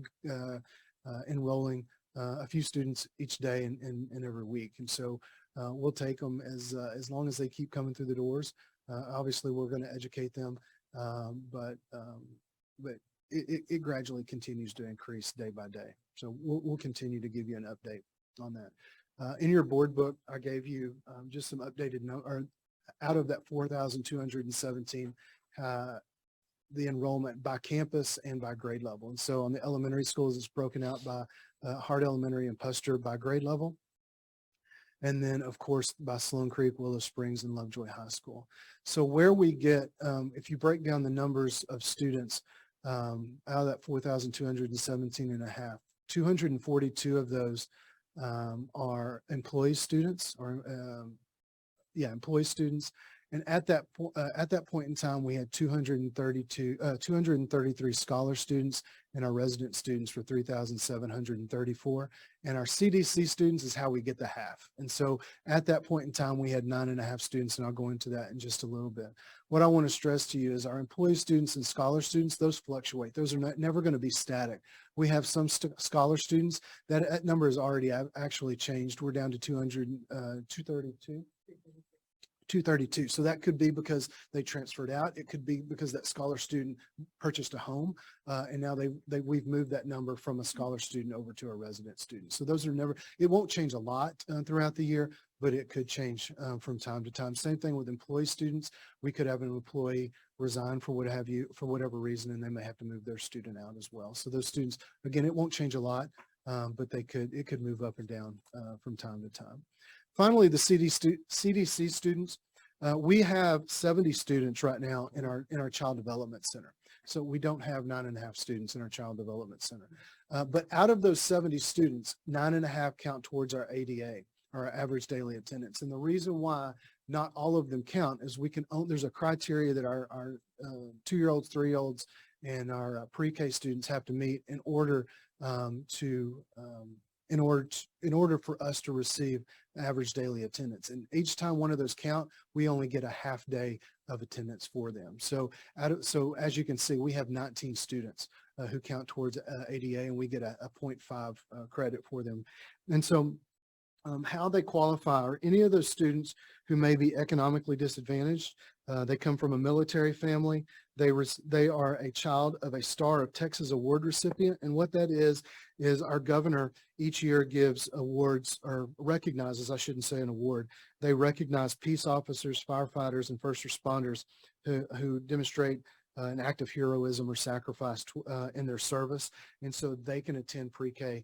enrolling a few students each day and every week. And so we'll take them as long as they keep coming through the doors. Obviously, we're going to educate them, but it gradually continues to increase day by day. So we'll continue to give you an update on that. In your board book, I gave you just some updated out of that 4,217, the enrollment by campus and by grade level. And so on the elementary schools, it's broken out by Hart Elementary and Puster by grade level. And then, of course, by Sloan Creek, Willow Springs, and Lovejoy High School. So where we get, if you break down the numbers of students out of that 4,217 and a half, 242 of those are employee students, employee students. And at that point in time, we had 233 scholar students, and our resident students were 3,734. And our CDC students is how we get the half. And so at that point in time, we had 9.5 students, and I'll go into that in just a little bit. What I want to stress to you is our employee students and scholar students, those fluctuate. Those are never going to be static. We have some scholar students that number has already actually changed. We're down to 232. 232. So that could be because they transferred out. It could be because that scholar student purchased a home, and now we've moved that number from a scholar student over to a resident student. So those are it won't change a lot throughout the year, but it could change from time to time. Same thing with employee students. We could have an employee resign for whatever reason, and they may have to move their student out as well. So those students, again, it won't change a lot, but it could move up and down from time to time. Finally, the CDC students, we have 70 students right now in our Child Development Center. So we don't have 9.5 students in our Child Development Center. But out of those 70 students, 9.5 count towards our ADA, our average daily attendance. And the reason why not all of them count is there's a criteria that our 2-year-olds, 3-year-olds, and our pre-K students have to meet in order for us to receive average daily attendance. And each time one of those count, we only get a half day of attendance for them. So as you can see, we have 19 students who count towards ADA, and we get a 0.5 credit for them. And so how they qualify are any of those students who may be economically disadvantaged. They come from a military family. They are a child of a Star of Texas Award recipient. And what that is our governor each year gives awards, or recognizes, I shouldn't say an award. They recognize peace officers, firefighters, and first responders who demonstrate an act of heroism or sacrifice in their service. And so they can attend pre-K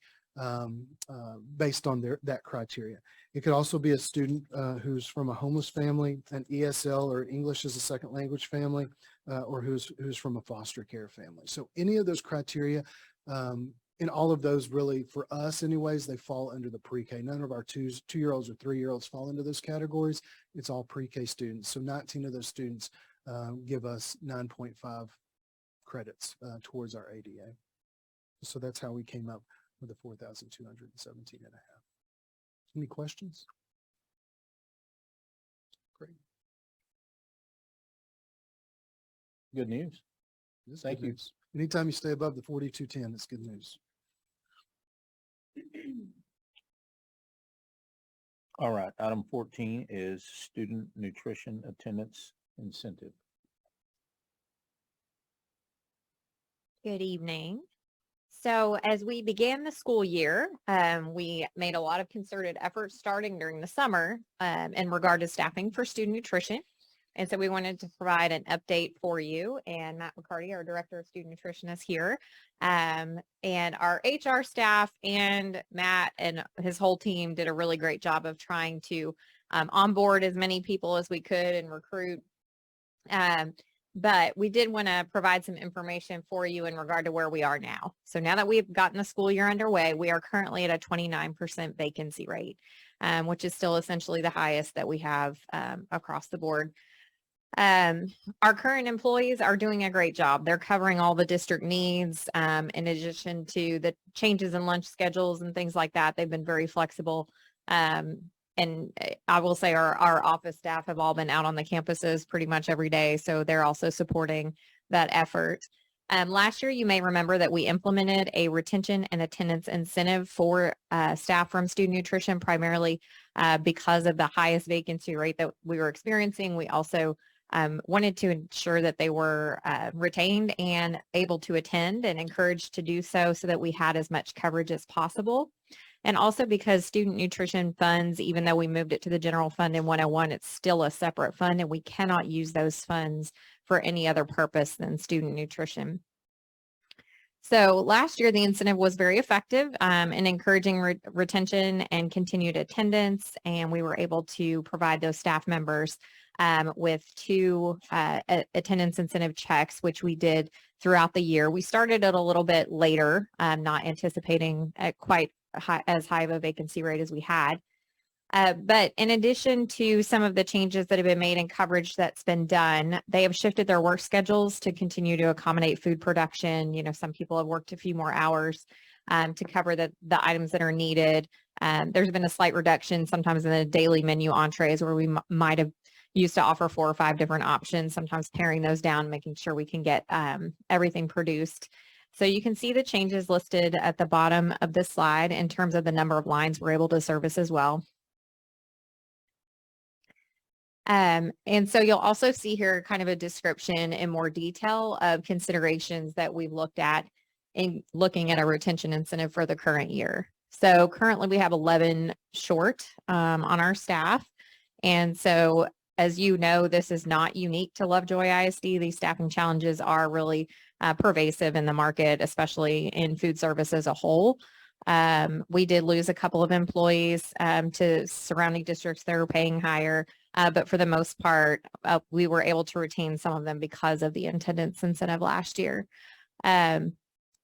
based on that criteria. It could also be a student who's from a homeless family, an ESL or English as a second language family, or who's from a foster care family. So any of those criteria, and all of those really, for us anyways, they fall under the pre-K. None of our two-year-olds or three-year-olds fall into those categories. It's all pre-K students. So 19 of those students give us 9.5 credits towards our ADA. So that's how we came up with the 4,217 and a half. Any questions? Great.
Good news.
This is
Thank
good
you.
news. Anytime you stay above the 4,210, it's good news.
All right, item 14 is student nutrition attendance incentive.
Good evening. So as we began the school year, we made a lot of concerted efforts starting during the summer in regard to staffing for student nutrition. And so we wanted to provide an update for you, and Matt McCarty, our Director of Student Nutrition, is here. And our HR staff and Matt and his whole team did a really great job of trying to onboard as many people as we could and recruit. But we did want to provide some information for you in regard to where we are now. So now that we've gotten the school year underway, we are currently at a 29% vacancy rate, which is still essentially the highest that we have across the board. Our current employees are doing a great job. They're covering all the district needs. In addition to the changes in lunch schedules and things like that, they've been very flexible. And I will say our office staff have all been out on the campuses pretty much every day. So they're also supporting that effort. Last year, you may remember that we implemented a retention and attendance incentive for staff from student nutrition, primarily because of the highest vacancy rate that we were experiencing. We also wanted to ensure that they were retained and able to attend and encouraged to do so that we had as much coverage as possible. And also because student nutrition funds, even though we moved it to the general fund in 101, it's still a separate fund and we cannot use those funds for any other purpose than student nutrition. So last year, the incentive was very effective in encouraging retention and continued attendance, and we were able to provide those staff members with 2 attendance incentive checks, which we did throughout the year. We started it a little bit later, not anticipating quite as high of a vacancy rate as we had. But in addition to some of the changes that have been made and coverage that's been done, they have shifted their work schedules to continue to accommodate food production. You know, some people have worked a few more hours to cover the items that are needed. There's been a slight reduction sometimes in the daily menu entrees where we might have used to offer 4 or 5 different options, sometimes paring those down, making sure we can get everything produced. So you can see the changes listed at the bottom of this slide in terms of the number of lines we're able to service as well. And so you'll also see here kind of a description in more detail of considerations that we've looked at in looking at a retention incentive for the current year. So currently we have 11 short on our staff. And so as you know, this is not unique to Lovejoy ISD. These staffing challenges are really pervasive in the market, especially in food service as a whole. We did lose a couple of employees to surrounding districts that are paying higher, but for the most part, we were able to retain some of them because of the attendance incentive last year.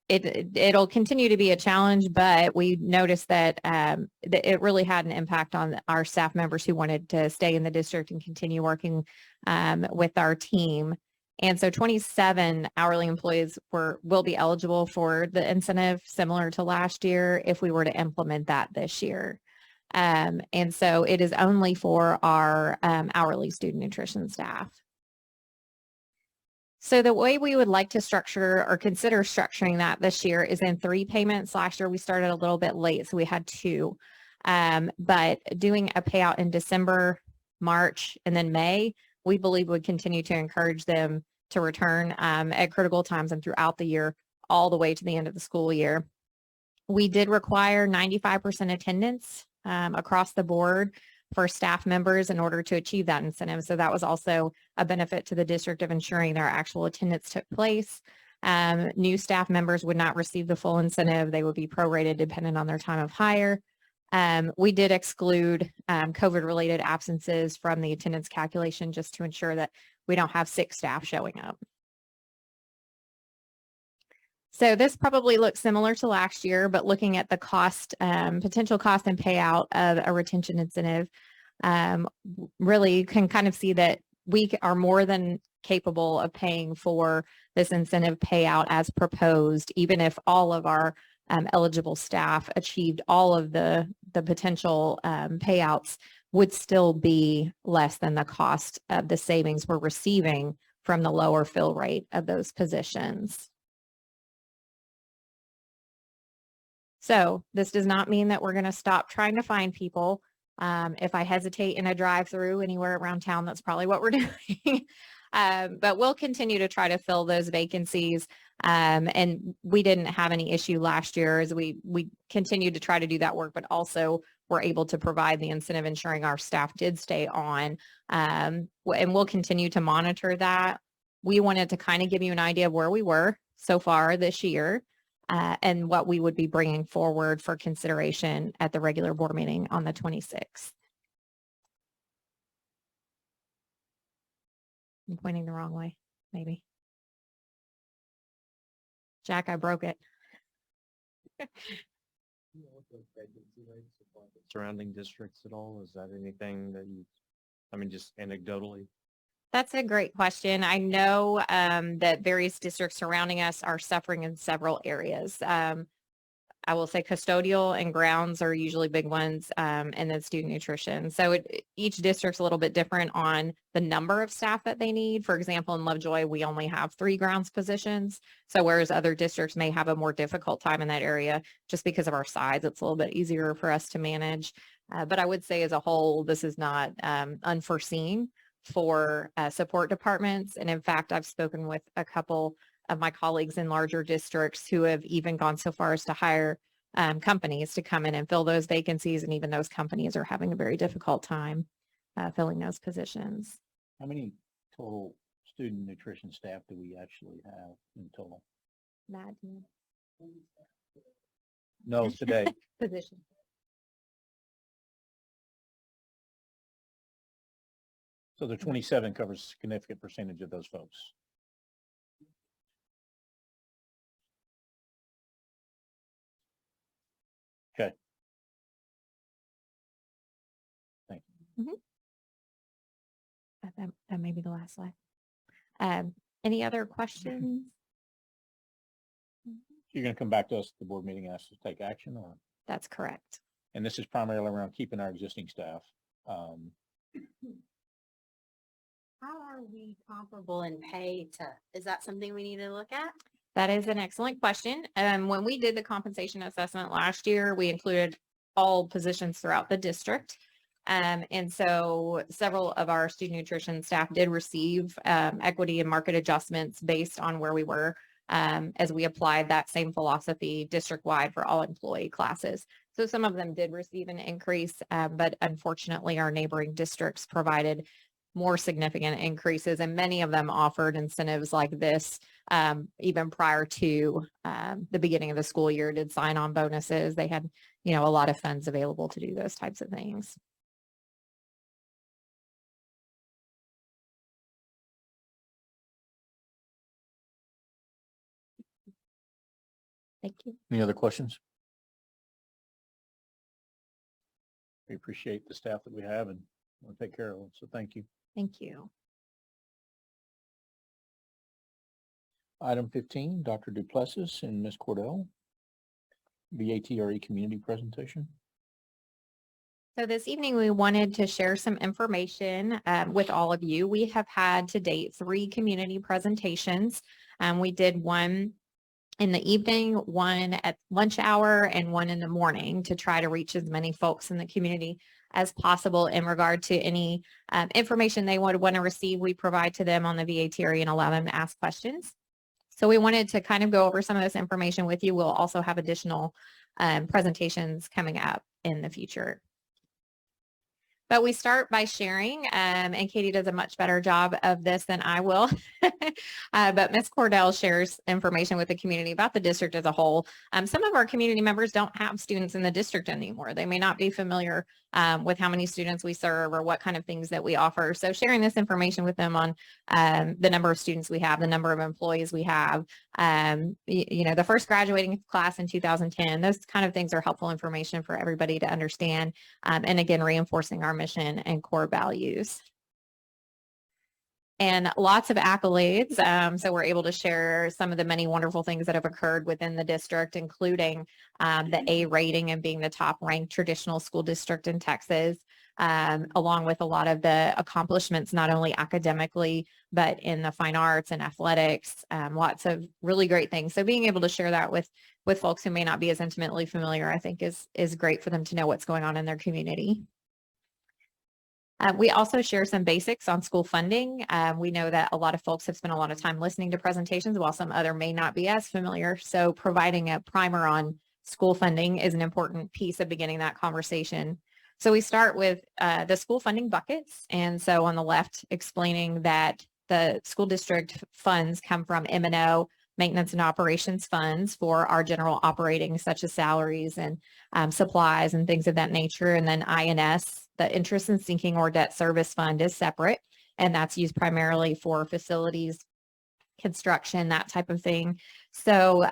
It'll continue to be a challenge, but we noticed that it really had an impact on our staff members who wanted to stay in the district and continue working with our team. And so 27 hourly employees will be eligible for the incentive similar to last year if we were to implement that this year. And so it is only for our hourly student nutrition staff. So the way we would like to structure or consider structuring that this year is in 3 payments. Last year we started a little bit late, so we had 2. But doing a payout in December, March, and then May, we believe would continue to encourage them to return at critical times and throughout the year, all the way to the end of the school year. We did require 95% attendance across the board for staff members in order to achieve that incentive. So that was also a benefit to the district of ensuring their actual attendance took place. New staff members would not receive the full incentive. They would be prorated depending on their time of hire. We did exclude COVID-related absences from the attendance calculation just to ensure that we don't have sick staff showing up. So this probably looks similar to last year, but looking at the cost, potential cost and payout of a retention incentive, really can kind of see that we are more than capable of paying for this incentive payout as proposed, even if all of our eligible staff achieved all of the potential payouts, would still be less than the cost of the savings we're receiving from the lower fill rate of those positions. So this does not mean that we're going to stop trying to find people. If I hesitate in a drive-through anywhere around town, that's probably what we're doing. But we'll continue to try to fill those vacancies. And we didn't have any issue last year as we continued to try to do that work, but also were able to provide the incentive ensuring our staff did stay on. And we'll continue to monitor that. We wanted to kind of give you an idea of where we were so far this year. And what we would be bringing forward for consideration at the regular board meeting on the 26th. I'm pointing the wrong way, maybe. Jack, I broke it.
Surrounding districts at all? Is that anything that you, I mean, just anecdotally?
That's a great question. I know that various districts surrounding us are suffering in several areas. I will say custodial and grounds are usually big ones, and then student nutrition. So each district's a little bit different on the number of staff that they need. For example, in Lovejoy, we only have 3 grounds positions. So whereas other districts may have a more difficult time in that area, just because of our size, it's a little bit easier for us to manage. But I would say as a whole, this is not unforeseen for support departments. And in fact, I've spoken with a couple of my colleagues in larger districts who have even gone so far as to hire companies to come in and fill those vacancies. And even those companies are having a very difficult time filling those positions.
How many total student nutrition staff do we actually have in total?
Matt,
No, today.
position.
So the 27 covers a significant percentage of those folks. Okay. Thank you.
That may be the last slide. Any other questions?
You're going to come back to us at the board meeting and ask us to take action, or?
That's correct.
And this is primarily around keeping our existing staff.
How are we comparable in pay to, is that something we need to look at?
That is an excellent question. When we did the compensation assessment last year, we included all positions throughout the district. And so several of our student nutrition staff did receive equity and market adjustments based on where we were as we applied that same philosophy district-wide for all employee classes. So some of them did receive an increase, but unfortunately our neighboring districts provided more significant increases, and many of them offered incentives like this even prior to the beginning of the school year, did sign-on bonuses. They had, a lot of funds available to do those types of things. Thank you.
Any other questions? We appreciate the staff that we have and want to take care of them. So thank you.
Thank you.
Item 15, Dr. Duplessis and Ms. Cordell, VATRE community presentation.
So this evening, we wanted to share some information with all of you. We have had to date 3 community presentations. We did one in the evening, one at lunch hour, and one in the morning to try to reach as many folks in the community as possible in regard to any information they would want to receive. We provide to them on the VATRE and allow them to ask questions. So we wanted to kind of go over some of this information with you. We'll also have additional presentations coming up in the future. But we start by sharing, and Katie does a much better job of this than I will. But Ms. Cordell shares information with the community about the district as a whole. Some of our community members don't have students in the district anymore. They may not be familiar with how many students we serve or what kind of things that we offer. So sharing this information with them on the number of students we have, the number of employees we have, the first graduating class in 2010, those kind of things are helpful information for everybody to understand. And again, reinforcing our mission and core values. And lots of accolades. So we're able to share some of the many wonderful things that have occurred within the district, including the A rating and being the top ranked traditional school district in Texas, along with a lot of the accomplishments, not only academically, but in the fine arts and athletics, lots of really great things. So being able to share that with folks who may not be as intimately familiar, I think is great for them to know what's going on in their community. We also share some basics on school funding. We know that a lot of folks have spent a lot of time listening to presentations while some other may not be as familiar. So providing a primer on school funding is an important piece of beginning that conversation. So we start with the school funding buckets. And so on the left, explaining that the school district funds come from M&O, maintenance and operations funds, for our general operating, such as salaries and supplies and things of that nature. And then INS, the interest and sinking or debt service fund, is separate, and that's used primarily for facilities, construction, that type of thing. So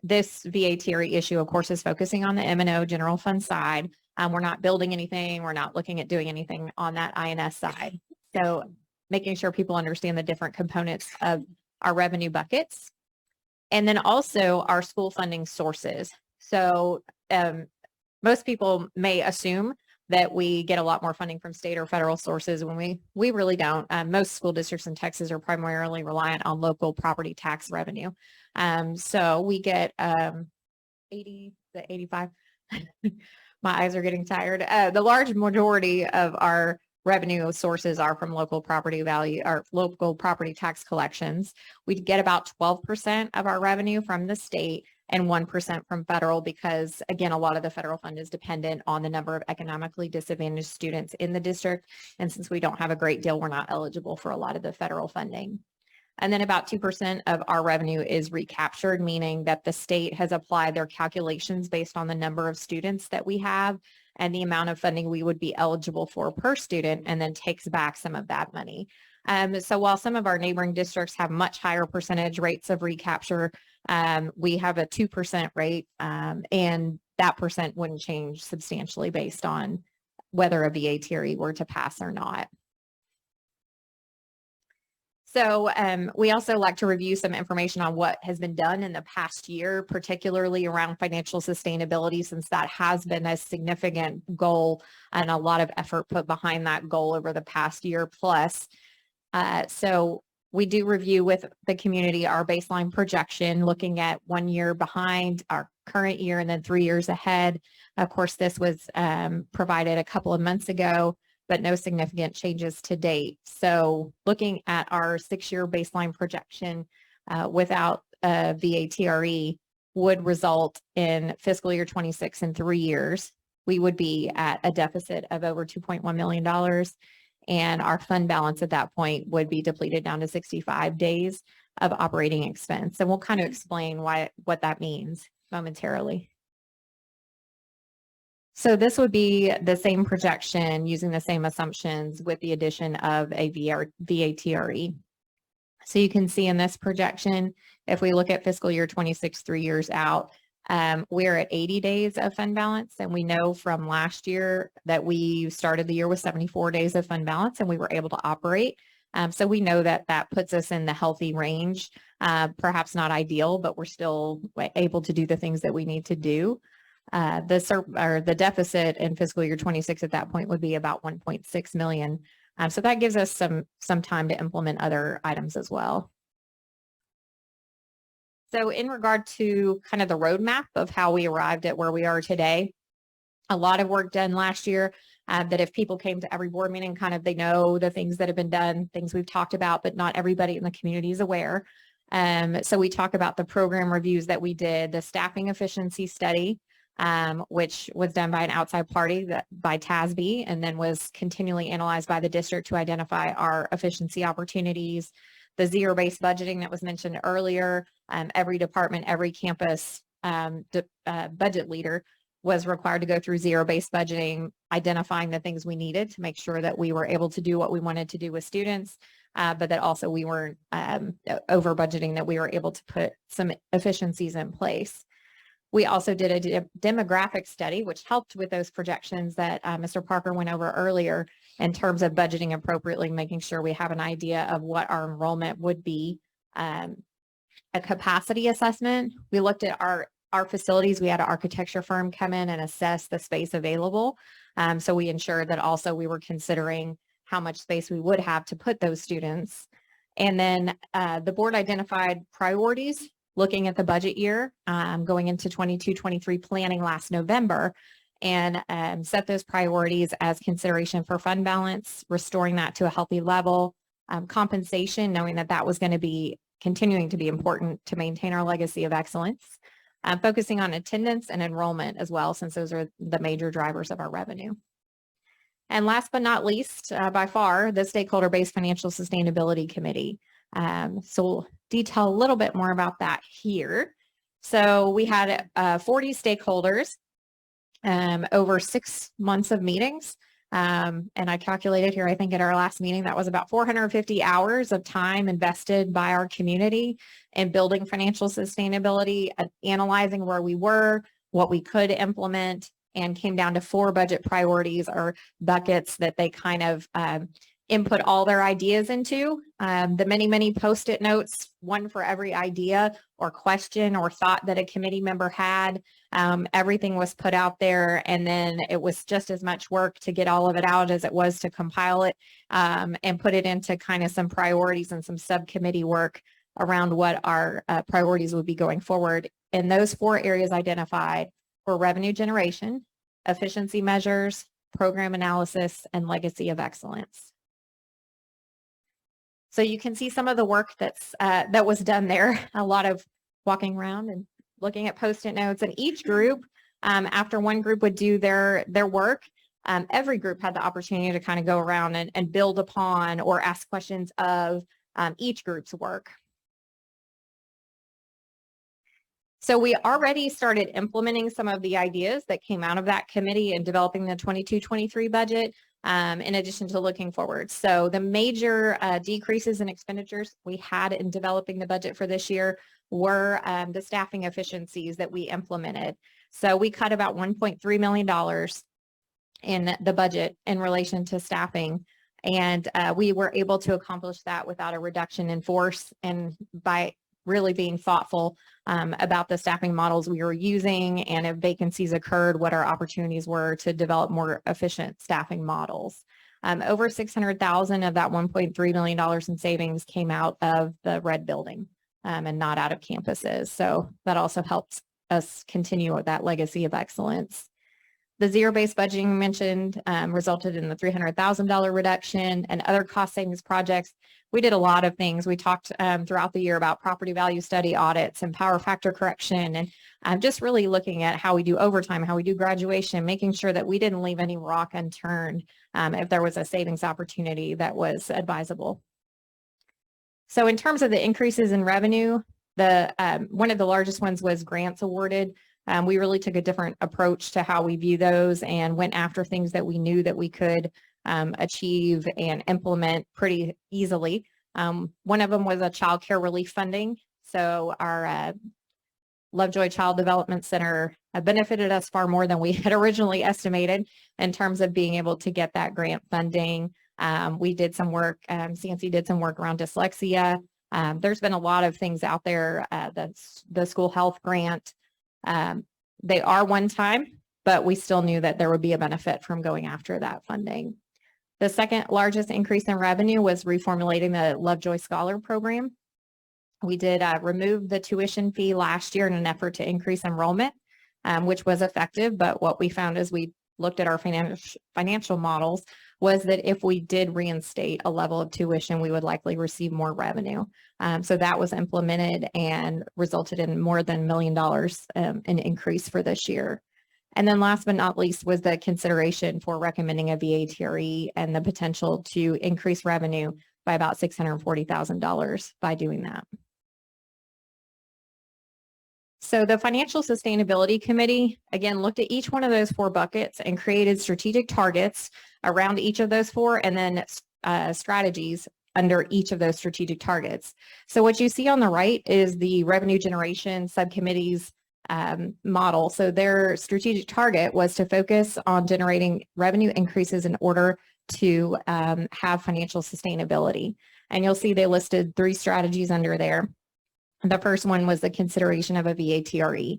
this VATRE issue, of course, is focusing on the M&O general fund side. We're not building anything. We're not looking at doing anything on that INS side. So making sure people understand the different components of our revenue buckets. And then also our school funding sources. So most people may assume that we get a lot more funding from state or federal sources when we really don't. Most school districts in Texas are primarily reliant on local property tax revenue. So we get 85. My eyes are getting tired. The large majority of our revenue sources are from local property value or local property tax collections. We get about 12% of our revenue from the state and 1% from federal, because again, a lot of the federal fund is dependent on the number of economically disadvantaged students in the district. And since we don't have a great deal, we're not eligible for a lot of the federal funding. And then about 2% of our revenue is recaptured, meaning that the state has applied their calculations based on the number of students that we have and the amount of funding we would be eligible for per student, and then takes back some of that money. So while some of our neighboring districts have much higher percentage rates of recapture, we have a 2% rate, and that percent wouldn't change substantially based on whether a VATRE were to pass or not. So we also like to review some information on what has been done in the past year, particularly around financial sustainability, since that has been a significant goal and a lot of effort put behind that goal over the past year plus. So we do review with the community our baseline projection, looking at 1 year behind our current year and then 3 years ahead. Of course, this was provided a couple of months ago, but no significant changes to date. So looking at our 6-year baseline projection without VATRE would result in fiscal year 26 in 3 years. We would be at a deficit of over $2.1 million. And our fund balance at that point would be depleted down to 65 days of operating expense. And we'll kind of explain what that means momentarily. So this would be the same projection using the same assumptions with the addition of a VATRE. So you can see in this projection, if we look at fiscal year 26, 3 years out, we're at 80 days of fund balance. And we know from last year that we started the year with 74 days of fund balance and we were able to operate. So we know that that puts us in the healthy range, perhaps not ideal, but we're still able to do the things that we need to do. The deficit in fiscal year 26 at that point would be about 1.6 million. So that gives us some time to implement other items as well. So in regard to kind of the roadmap of how we arrived at where we are today, a lot of work done last year that if people came to every board meeting, kind of they know the things that have been done, things we've talked about, but not everybody in the community is aware. So we talk about the program reviews that we did, the staffing efficiency study, which was done by an outside party by TASB, and then was continually analyzed by the district to identify our efficiency opportunities. The zero-based budgeting that was mentioned earlier, every department, every campus budget leader was required to go through zero-based budgeting, identifying the things we needed to make sure that we were able to do what we wanted to do with students, but that also we weren't over budgeting, that we were able to put some efficiencies in place. We also did a demographic study, which helped with those projections that Mr. Parker went over earlier in terms of budgeting appropriately, making sure we have an idea of what our enrollment would be. A capacity assessment. We looked at our facilities. We had an architecture firm come in and assess the space available. So we ensured that also we were considering how much space we would have to put those students. And then the board identified priorities looking at the budget year going into 22-23 planning last November, and set those priorities as consideration for fund balance, restoring that to a healthy level, compensation, knowing that that was going to be continuing to be important to maintain our legacy of excellence, focusing on attendance and enrollment as well, since those are the major drivers of our revenue. And last but not least, by far, the Stakeholder-Based Financial Sustainability Committee. So we'll detail a little bit more about that here. So we had 40 stakeholders over 6 months of meetings. And I calculated here, I think at our last meeting, that was about 450 hours of time invested by our community in building financial sustainability, analyzing where we were, what we could implement, and came down to 4 budget priorities or buckets that they kind of input all their ideas into. The many Post-it notes, one for every idea or question or thought that a committee member had. Everything was put out there, and then it was just as much work to get all of it out as it was to compile it and put it into kind of some priorities and some subcommittee work around what our priorities would be going forward. And those 4 areas identified were revenue generation, efficiency measures, program analysis, and legacy of excellence. So you can see some of the work that was done there, a lot of walking around and looking at Post-it notes. And each group, after one group would do their work, every group had the opportunity to kind of go around and build upon or ask questions of each group's work. So we already started implementing some of the ideas that came out of that committee in developing the 22-23 budget, in addition to looking forward. So the major decreases in expenditures we had in developing the budget for this year were the staffing efficiencies that we implemented. So we cut about $1.3 million in the budget in relation to staffing. And we were able to accomplish that without a reduction in force, and by really being thoughtful about the staffing models we were using, and if vacancies occurred, what our opportunities were to develop more efficient staffing models. Over $600,000 of that $1.3 million in savings came out of the red building and not out of campuses. So that also helps us continue with that legacy of excellence. The zero-based budgeting mentioned resulted in the $300,000 reduction, and other cost savings projects. We did a lot of things. We talked throughout the year about property value study audits and power factor correction, and just really looking at how we do overtime, how we do graduation, making sure that we didn't leave any rock unturned if there was a savings opportunity that was advisable. So in terms of the increases in revenue, one of the largest ones was grants awarded. We really took a different approach to how we view those and went after things that we knew that we could achieve and implement pretty easily. One of them was a child care relief funding. So our Lovejoy Child Development Center benefited us far more than we had originally estimated in terms of being able to get that grant funding. We did some work, Sancy did some work around dyslexia. There's been a lot of things out there, the school health grant. They are one time, but we still knew that there would be a benefit from going after that funding. The second largest increase in revenue was reformulating the Lovejoy Scholar Program. We did remove the tuition fee last year in an effort to increase enrollment, which was effective. But what we found as we looked at our financial models was that if we did reinstate a level of tuition, we would likely receive more revenue. So that was implemented and resulted in more than $1 million in increase for this year. And then last but not least was the consideration for recommending a VATRE and the potential to increase revenue by about $640,000 by doing that. So the Financial Sustainability Committee, again, looked at each one of those 4 buckets and created strategic targets around each of those 4 and then strategies under each of those strategic targets. So what you see on the right is the revenue generation subcommittee's model. So their strategic target was to focus on generating revenue increases in order to have financial sustainability. And you'll see they listed 3 strategies under there. The first one was the consideration of a VATRE.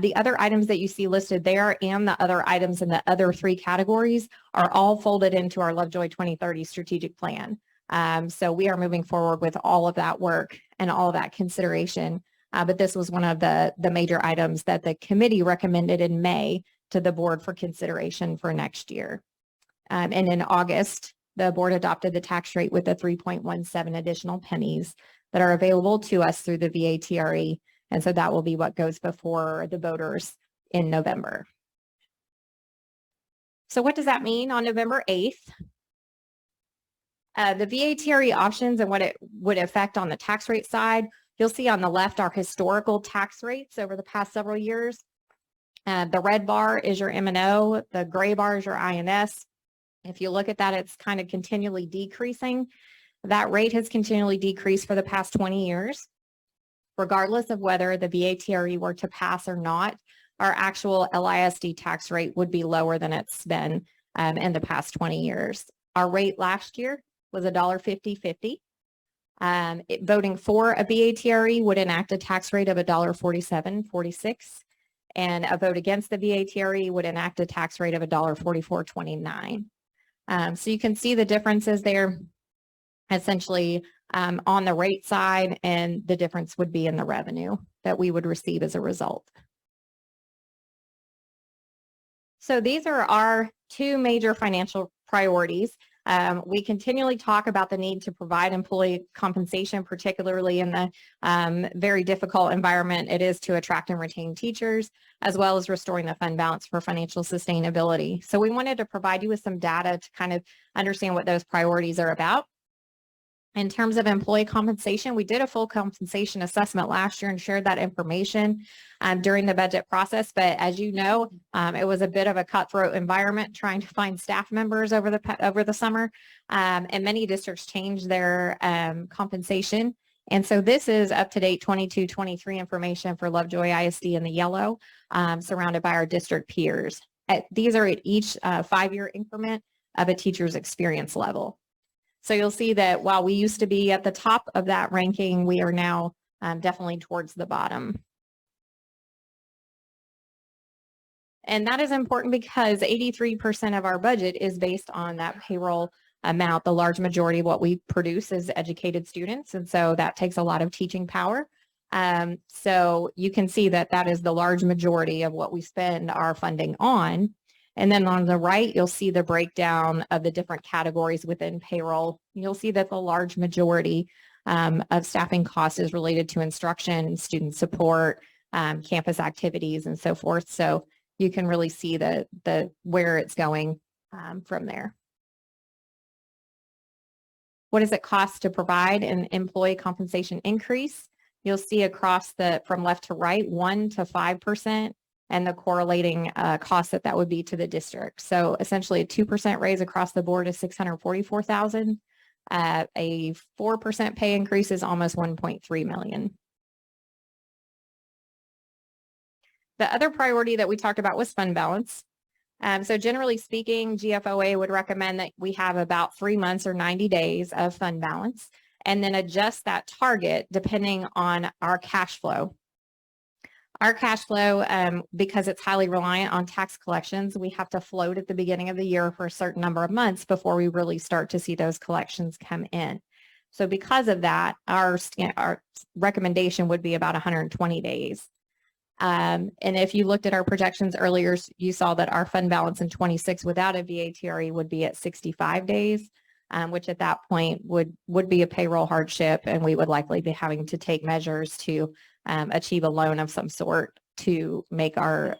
The other items that you see listed there and the other items in the other 3 categories are all folded into our Lovejoy 2030 strategic plan. So we are moving forward with all of that work and all of that consideration. But this was one of the major items that the committee recommended in May to the board for consideration for next year. And in August, the board adopted the tax rate with the 3.17 additional pennies that are available to us through the VATRE. And so that will be what goes before the voters in November. So what does that mean on November 8th? The VATRE options and what it would affect on the tax rate side, you'll see on the left our historical tax rates over the past several years. The red bar is your M&O, the gray bar is your INS. If you look at that, it's kind of continually decreasing. That rate has continually decreased for the past 20 years. Regardless of whether the VATRE were to pass or not, our actual LISD tax rate would be lower than it's been in the past 20 years. Our rate last year was $1.5050. Voting for a VATRE would enact a tax rate of $1.4746, and a vote against the VATRE would enact a tax rate of $1.4429. So you can see the differences there essentially on the rate side, and the difference would be in the revenue that we would receive as a result. So these are our 2 major financial priorities. We continually talk about the need to provide employee compensation, particularly in the very difficult environment it is to attract and retain teachers, as well as restoring the fund balance for financial sustainability. So we wanted to provide you with some data to kind of understand what those priorities are about. In terms of employee compensation, we did a full compensation assessment last year and shared that information during the budget process. But as you know, it was a bit of a cutthroat environment trying to find staff members over the summer, and many districts changed their compensation. And so this is up-to-date 22-23 information for Lovejoy ISD in the yellow, surrounded by our district peers. These are at each 5-year increment of a teacher's experience level. So you'll see that while we used to be at the top of that ranking, we are now definitely towards the bottom. And that is important because 83% of our budget is based on that payroll amount. The large majority of what we produce is educated students. And so that takes a lot of teaching power. So you can see that that is the large majority of what we spend our funding on. And then on the right, you'll see the breakdown of the different categories within payroll. You'll see that the large majority of staffing costs is related to instruction, student support, campus activities, and so forth. So you can really see the where it's going from there. What does it cost to provide an employee compensation increase? You'll see across from left to right, 1 to 5%. And the correlating cost that would be to the district. So essentially a 2% raise across the board is $644,000. A 4% pay increase is almost $1.3 million. The other priority that we talked about was fund balance. So generally speaking, GFOA would recommend that we have about 3 months or 90 days of fund balance, and then adjust that target depending on our cash flow. Our cash flow, because it's highly reliant on tax collections, we have to float at the beginning of the year for a certain number of months before we really start to see those collections come in. So because of that, our recommendation would be about 120 days. And if you looked at our projections earlier, you saw that our fund balance in 26 without a VATRE would be at 65 days, which at that point would be a payroll hardship, and we would likely be having to take measures to achieve a loan of some sort to make our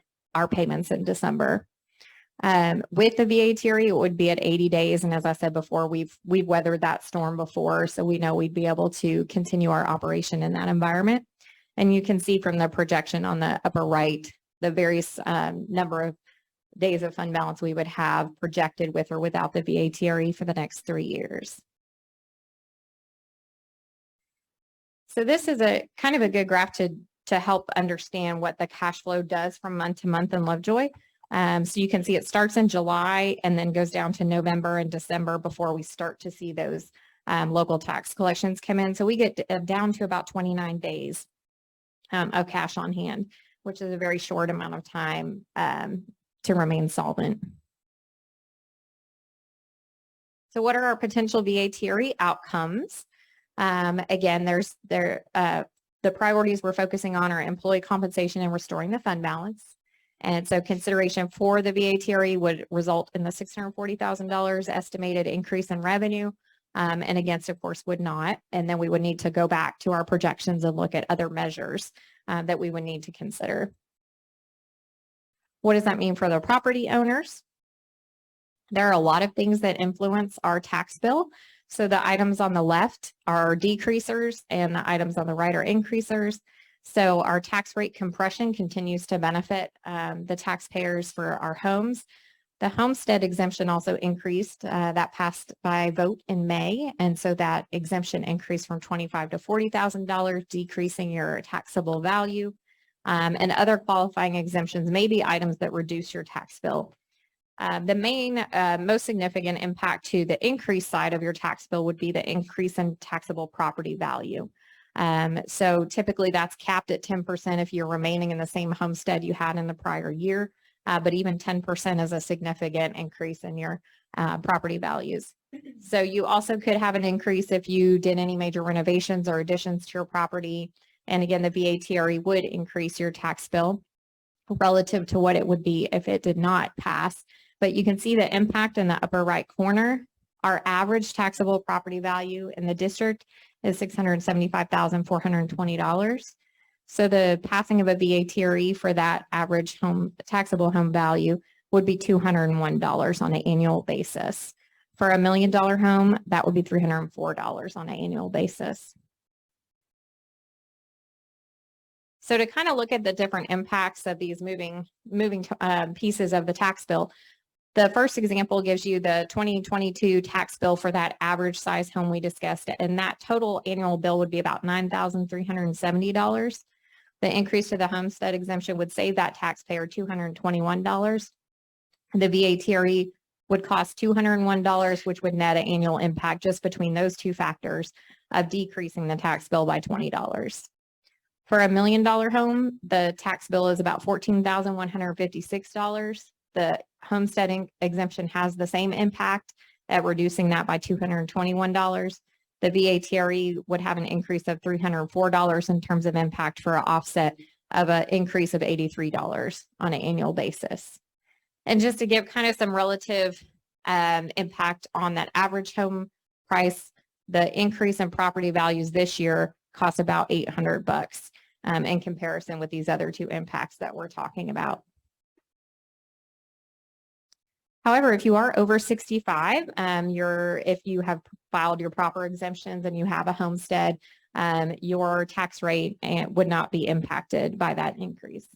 payments in December. With the VATRE, it would be at 80 days. And as I said before, we've weathered that storm before, so we know we'd be able to continue our operation in that environment. And you can see from the projection on the upper right, the various number of days of fund balance we would have projected with or without the VATRE for the next 3 years. So this is a kind of a good graph to help understand what the cash flow does from month to month in Lovejoy. So you can see it starts in July and then goes down to November and December before we start to see those local tax collections come in. So we get down to about 29 days of cash on hand, which is a very short amount of time to remain solvent. So what are our potential VATRE outcomes? Again, the priorities we're focusing on are employee compensation and restoring the fund balance. And so consideration for the VATRE would result in the $640,000 estimated increase in revenue, and against, of course, would not. And then we would need to go back to our projections and look at other measures that we would need to consider. What does that mean for the property owners? There are a lot of things that influence our tax bill. So the items on the left are decreasers and the items on the right are increasers. So our tax rate compression continues to benefit the taxpayers for our homes. The homestead exemption also increased. That passed by vote in May. And so that exemption increased from $25,000 to $40,000, decreasing your taxable value. And other qualifying exemptions may be items that reduce your tax bill. The main, most significant impact to the increase side of your tax bill would be the increase in taxable property value. So typically that's capped at 10% if you're remaining in the same homestead you had in the prior year, but even 10% is a significant increase in your property values. So you also could have an increase if you did any major renovations or additions to your property. And again, the VATRE would increase your tax bill relative to what it would be if it did not pass. But you can see the impact in the upper right corner. Our average taxable property value in the district is $675,420. So the passing of a VATRE for that average taxable home value would be $201 on an annual basis. For $1 million home, that would be $304 on an annual basis. So to kind of look at the different impacts of these moving pieces of the tax bill, the first example gives you the 2022 tax bill for that average size home we discussed, and that total annual bill would be about $9,370. The increase to the homestead exemption would save that taxpayer $221. The VATRE would cost $201, which would net an annual impact just between those two factors of decreasing the tax bill by $20. For $1 million home, the tax bill is about $14,156. The homestead exemption has the same impact at reducing that by $221. The VATRE would have an increase of $304 in terms of impact for an offset of an increase of $83 on an annual basis. And just to give kind of some relative impact on that average home price, the increase in property values this year costs about $800 in comparison with these other two impacts that we're talking about. However, if you are over 65, if you have filed your proper exemptions and you have a homestead, your tax rate would not be impacted by that increase.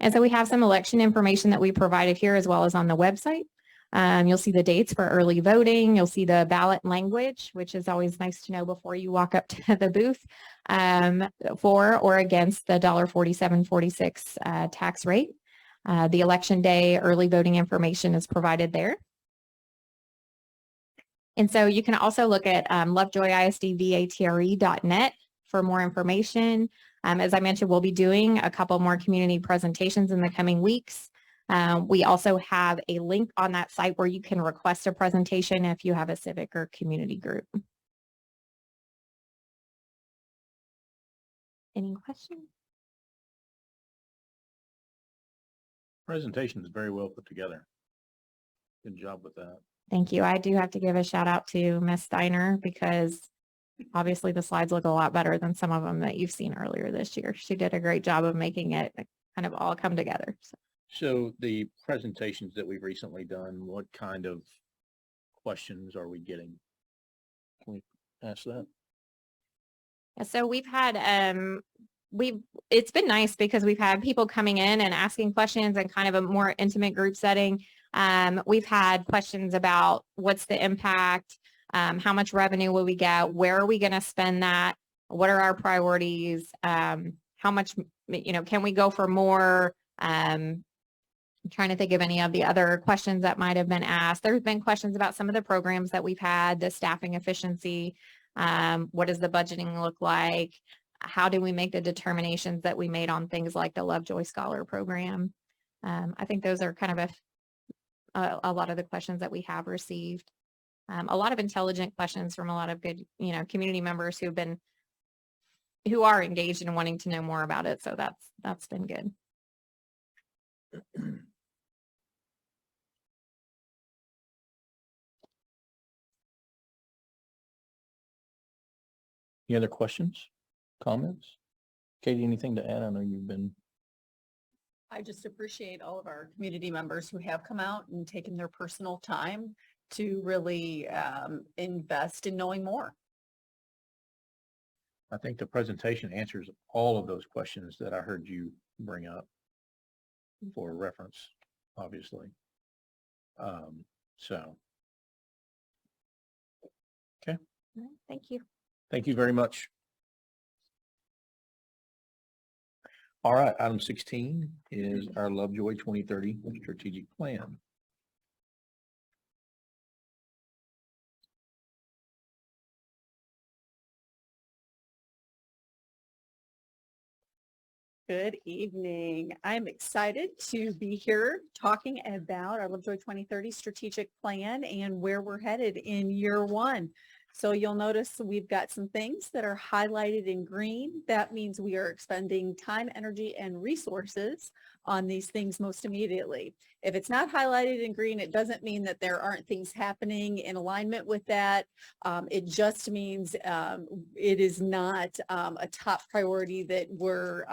And so we have some election information that we provided here as well as on the website. You'll see the dates for early voting. You'll see the ballot language, which is always nice to know before you walk up to the booth, for or against the $1.4746 tax rate. The election day early voting information is provided there. And so you can also look at lovejoyisdvatre.net for more information. As I mentioned, we'll be doing a couple more community presentations in the coming weeks. We also have a link on that site where you can request a presentation if you have a civic or community group. Any questions?
Presentation is very well put together. Good job with that.
Thank you. I do have to give a shout out to Miss Steiner because obviously the slides look a lot better than some of them that you've seen earlier this year. She did a great job of making it kind of all come together.
So the presentations that we've recently done, what kind of questions are we getting? Can we ask that?
So we've had, it's been nice because we've had people coming in and asking questions in kind of a more intimate group setting. We've had questions about what's the impact, how much revenue will we get, where are we going to spend that, what are our priorities, how much, can we go for more? I'm trying to think of any of the other questions that might have been asked. There's been questions about some of the programs that we've had, the staffing efficiency, what does the budgeting look like? How do we make the determinations that we made on things like the Lovejoy Scholar Program? I think those are kind of a lot of the questions that we have received. A lot of intelligent questions from a lot of good, community members who are engaged in wanting to know more about it. So that's been good.
Any other questions, comments? Katie, anything to add? I know you've been.
I just appreciate all of our community members who have come out and taken their personal time to really invest in knowing more.
I think the presentation answers all of those questions that I heard you bring up for reference, obviously. So. Okay.
Thank you.
Thank you very much. All right, item 16 is our Lovejoy 2030 strategic plan.
Good evening. I'm excited to be here talking about our Lovejoy 2030 strategic plan and where we're headed in year one. So you'll notice we've got some things that are highlighted in green. That means we are expending time, energy, and resources on these things most immediately. If it's not highlighted in green, it doesn't mean that there aren't things happening in alignment with that. It just means it is not a top priority that we're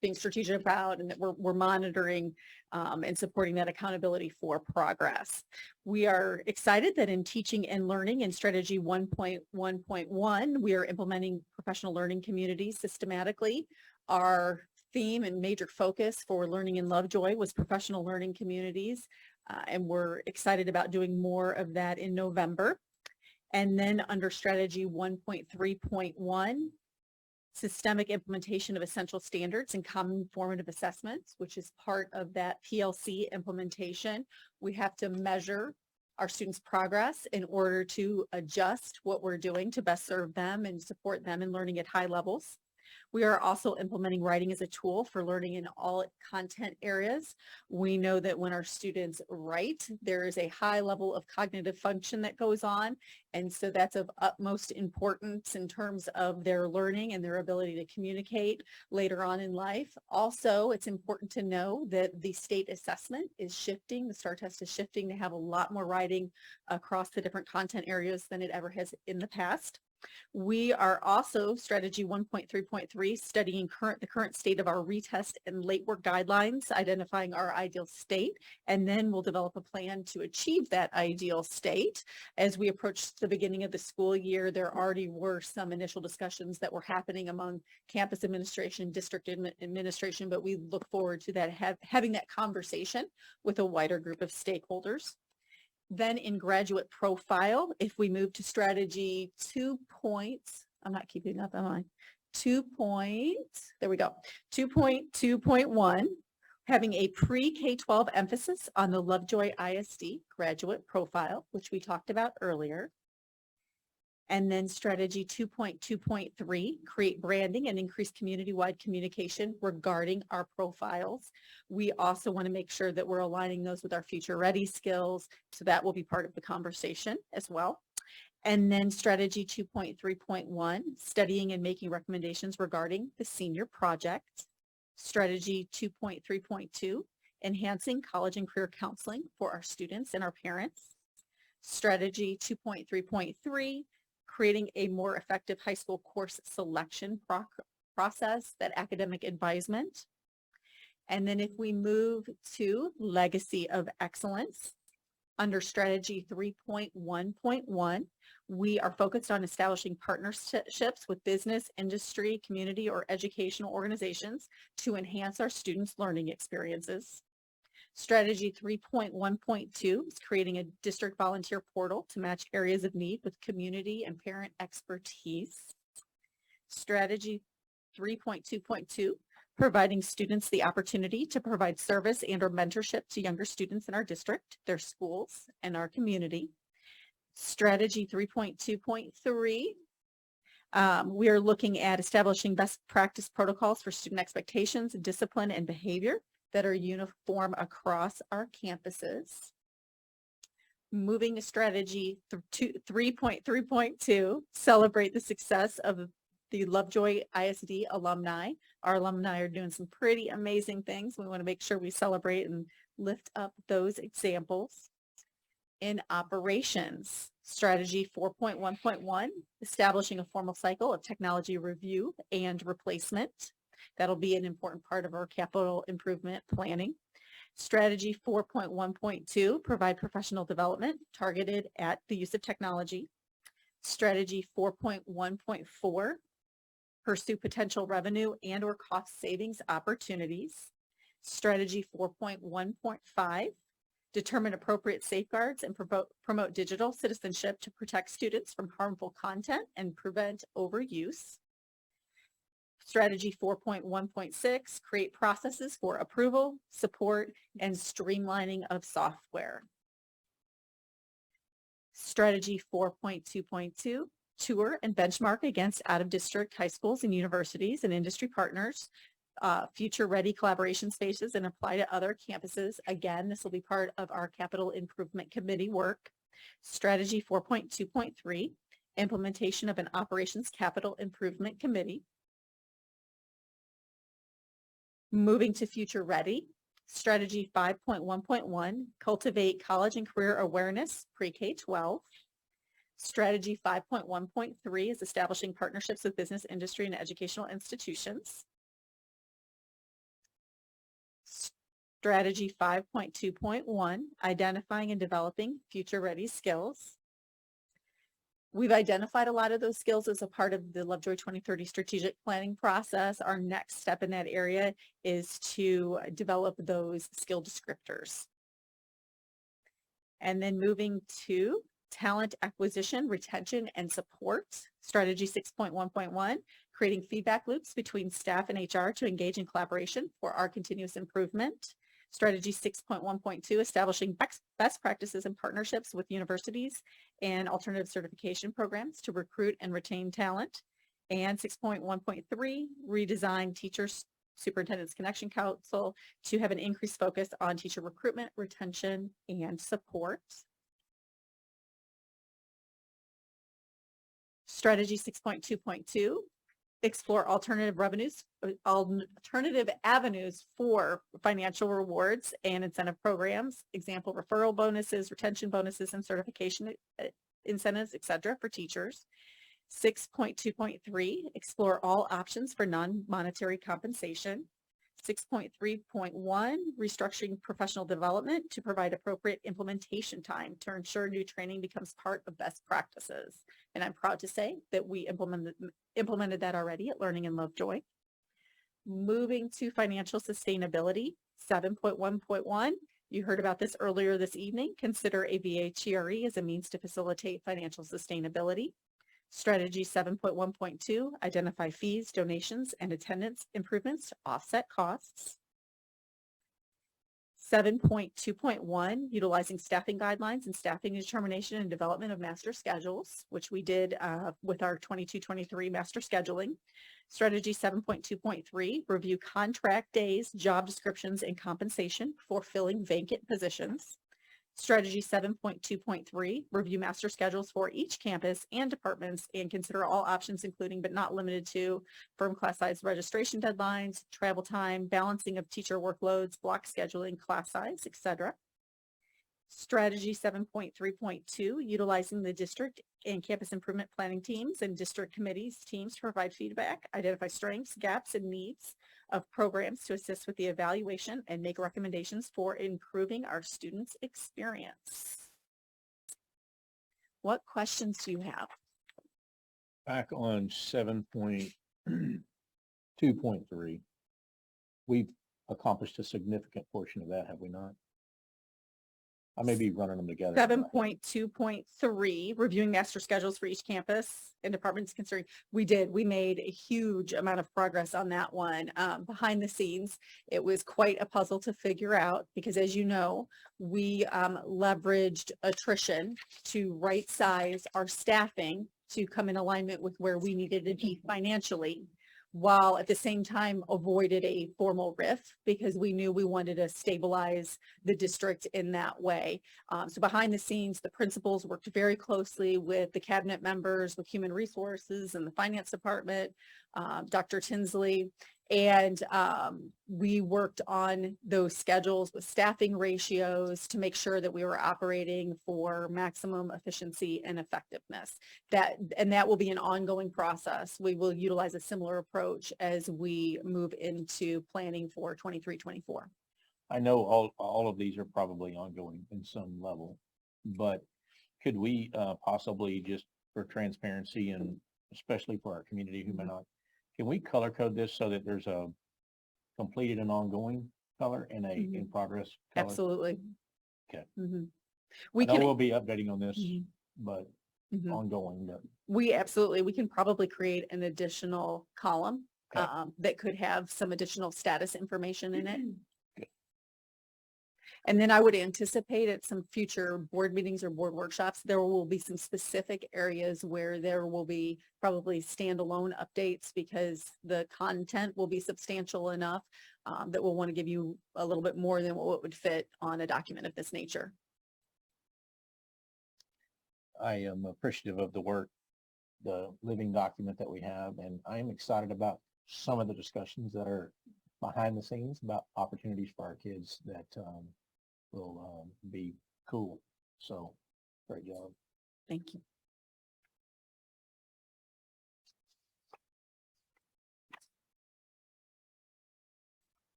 being strategic about and that we're monitoring and supporting that accountability for progress. We are excited that in teaching and learning in strategy 1.1.1, we are implementing professional learning communities systematically. Our theme and major focus for learning in Lovejoy was professional learning communities, and we're excited about doing more of that in November. And then under strategy 1.3.1, systemic implementation of essential standards and common formative assessments, which is part of that PLC implementation. We have to measure our students' progress in order to adjust what we're doing to best serve them and support them in learning at high levels. We are also implementing writing as a tool for learning in all content areas. We know that when our students write, there is a high level of cognitive function that goes on. And so that's of utmost importance in terms of their learning and their ability to communicate later on in life. Also, it's important to know that the state assessment is shifting. The STAR test is shifting to have a lot more writing across the different content areas than it ever has in the past. We are also strategy 1.3.3 studying the current state of our retest and late work guidelines, identifying our ideal state, and then we'll develop a plan to achieve that ideal state. As we approach the beginning of the school year, there already were some initial discussions that were happening among campus administration, district administration, but we look forward to that having that conversation with a wider group of stakeholders. Then in graduate profile, if we move to strategy 2 points, I'm not keeping up, am I? 2.2.1, having a pre-K-12 emphasis on the Lovejoy ISD graduate profile, which we talked about earlier. And then strategy 2.2.3, create branding and increase community-wide communication regarding our profiles. We also want to make sure that we're aligning those with our future ready skills. So that will be part of the conversation as well. And then strategy 2.3.1, studying and making recommendations regarding the senior project. Strategy 2.3.2, enhancing college and career counseling for our students and our parents. Strategy 2.3.3, creating a more effective high school course selection process, that academic advisement. And then if we move to legacy of excellence, under strategy 3.1.1, we are focused on establishing partnerships with business, industry, community, or educational organizations to enhance our students' learning experiences. Strategy 3.1.2 is creating a district volunteer portal to match areas of need with community and parent expertise. Strategy 3.2.2, providing students the opportunity to provide service and or mentorship to younger students in our district, their schools, and our community. Strategy 3.2.3, we are looking at establishing best practice protocols for student expectations, discipline, and behavior that are uniform across our campuses. Moving to strategy 3.3.2, celebrate the success of the Lovejoy ISD alumni. Our alumni are doing some pretty amazing things. We want to make sure we celebrate and lift up those examples. In operations, strategy 4.1.1, establishing a formal cycle of technology review and replacement. That'll be an important part of our capital improvement planning. Strategy 4.1.2, provide professional development targeted at the use of technology. Strategy 4.1.4, pursue potential revenue and or cost savings opportunities. Strategy 4.1.5, determine appropriate safeguards and promote digital citizenship to protect students from harmful content and prevent overuse. Strategy 4.1.6, create processes for approval, support, and streamlining of software. Strategy 4.2.2, tour and benchmark against out-of-district high schools and universities and industry partners, future-ready collaboration spaces, and apply to other campuses. Again, this will be part of our Capital Improvement Committee work. Strategy 4.2.3, implementation of an Operations Capital Improvement Committee. Moving to future ready, strategy 5.1.1, cultivate college and career awareness, pre-K-12. Strategy 5.1.3 is establishing partnerships with business, industry, and educational institutions. Strategy 5.2.1, identifying and developing future ready skills. We've identified a lot of those skills as a part of the Lovejoy 2030 strategic planning process. Our next step in that area is to develop those skill descriptors. And then moving to talent acquisition, retention, and support. Strategy 6.1.1, creating feedback loops between staff and HR to engage in collaboration for our continuous improvement. Strategy 6.1.2, establishing best practices and partnerships with universities and alternative certification programs to recruit and retain talent. And 6.1.3, redesign Teachers Superintendent's Connection Council to have an increased focus on teacher recruitment, retention, and support. Strategy 6.2.2, explore alternative avenues for financial rewards and incentive programs, example, referral bonuses, retention bonuses, and certification incentives, etc. for teachers. 6.2.3, explore all options for non-monetary compensation. 6.3.1, restructuring professional development to provide appropriate implementation time to ensure new training becomes part of best practices. And I'm proud to say that we implemented that already at Learning in Lovejoy. Moving to financial sustainability, 7.1.1, you heard about this earlier this evening. Consider a VHRE as a means to facilitate financial sustainability. Strategy 7.1.2, identify fees, donations, and attendance improvements to offset costs. 7.2.1, utilizing staffing guidelines and staffing determination and development of master schedules, which we did with our 22-23 master scheduling. Strategy 7.2.3, review contract days, job descriptions, and compensation for filling vacant positions. Strategy 7.2.3, review master schedules for each campus and departments and consider all options, including but not limited to firm class size registration deadlines, travel time, balancing of teacher workloads, block scheduling, class size, etc. Strategy 7.3.2, utilizing the district and campus improvement planning teams and district committees teams to provide feedback, identify strengths, gaps, and needs of programs to assist with the evaluation and make recommendations for improving our students' experience. What questions do you have?
Back on 7.2.3, we've accomplished a significant portion of that, have we not? I may be running them together.
7.2.3, reviewing master schedules for each campus and departments concerning. We made a huge amount of progress on that one. Behind the scenes, it was quite a puzzle to figure out because, as you know, we leveraged attrition to right size our staffing to come in alignment with where we needed to be financially, while at the same time avoided a formal RIF because we knew we wanted to stabilize the district in that way. So behind the scenes, the principals worked very closely with the cabinet members, with human resources and the finance department, Dr. Tinsley, and we worked on those schedules with staffing ratios to make sure that we were operating for maximum efficiency and effectiveness. That will be an ongoing process. We will utilize a similar approach as we move into planning for 23-24.
I know all of these are probably ongoing in some level, but could we possibly, just for transparency and especially for our community who may not, can we color code this so that there's a completed and ongoing color and a in progress color?
Absolutely.
Okay.
We
I know
can.
we'll be updating on this, but ongoing.
We can probably create an additional column that could have some additional status information in it. And then I would anticipate at some future board meetings or board workshops, there will be some specific areas where there will be probably standalone updates because the content will be substantial enough that we'll want to give you a little bit more than what would fit on a document of this nature.
I am appreciative of the work, the living document that we have, and I am excited about some of the discussions that are behind the scenes about opportunities for our kids that will be cool. So, great job.
Thank you.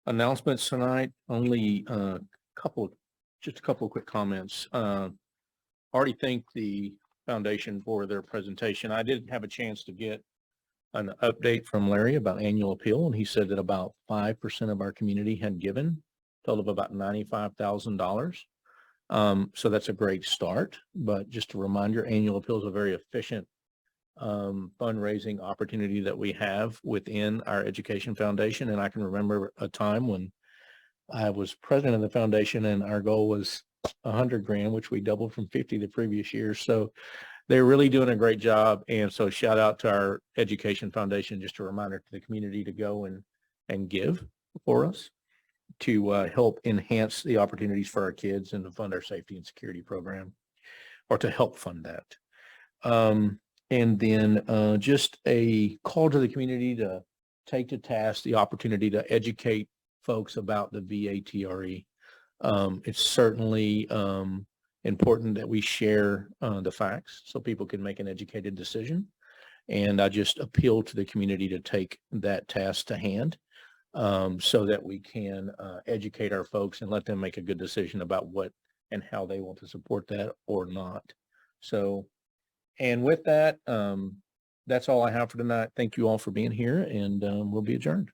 Announcements tonight, only just a couple of quick comments. Already thank the foundation for their presentation. I did have a chance to get an update from Larry about annual appeal, and he said that about 5% of our community had given, total of about $95,000. So that's a great start, but just a reminder, annual appeal is a very efficient fundraising opportunity that we have within our education foundation. And I can remember a time when I was president of the foundation and our goal was 100 grand, which we doubled from 50 the previous year. So they're really doing a great job. And so shout out to our education foundation, just a reminder to the community to go and give for us to help enhance the opportunities for our kids and to fund our safety and security program, or to help fund that. And then just a call to the community to take to task the opportunity to educate folks about the VATRE. It's certainly important that we share the facts so people can make an educated decision. And I just appeal to the community to take that task to hand so that we can educate our folks and let them make a good decision about what and how they want to support that or not. So, and with that, that's all I have for tonight. Thank you all for being here, and we'll be adjourned.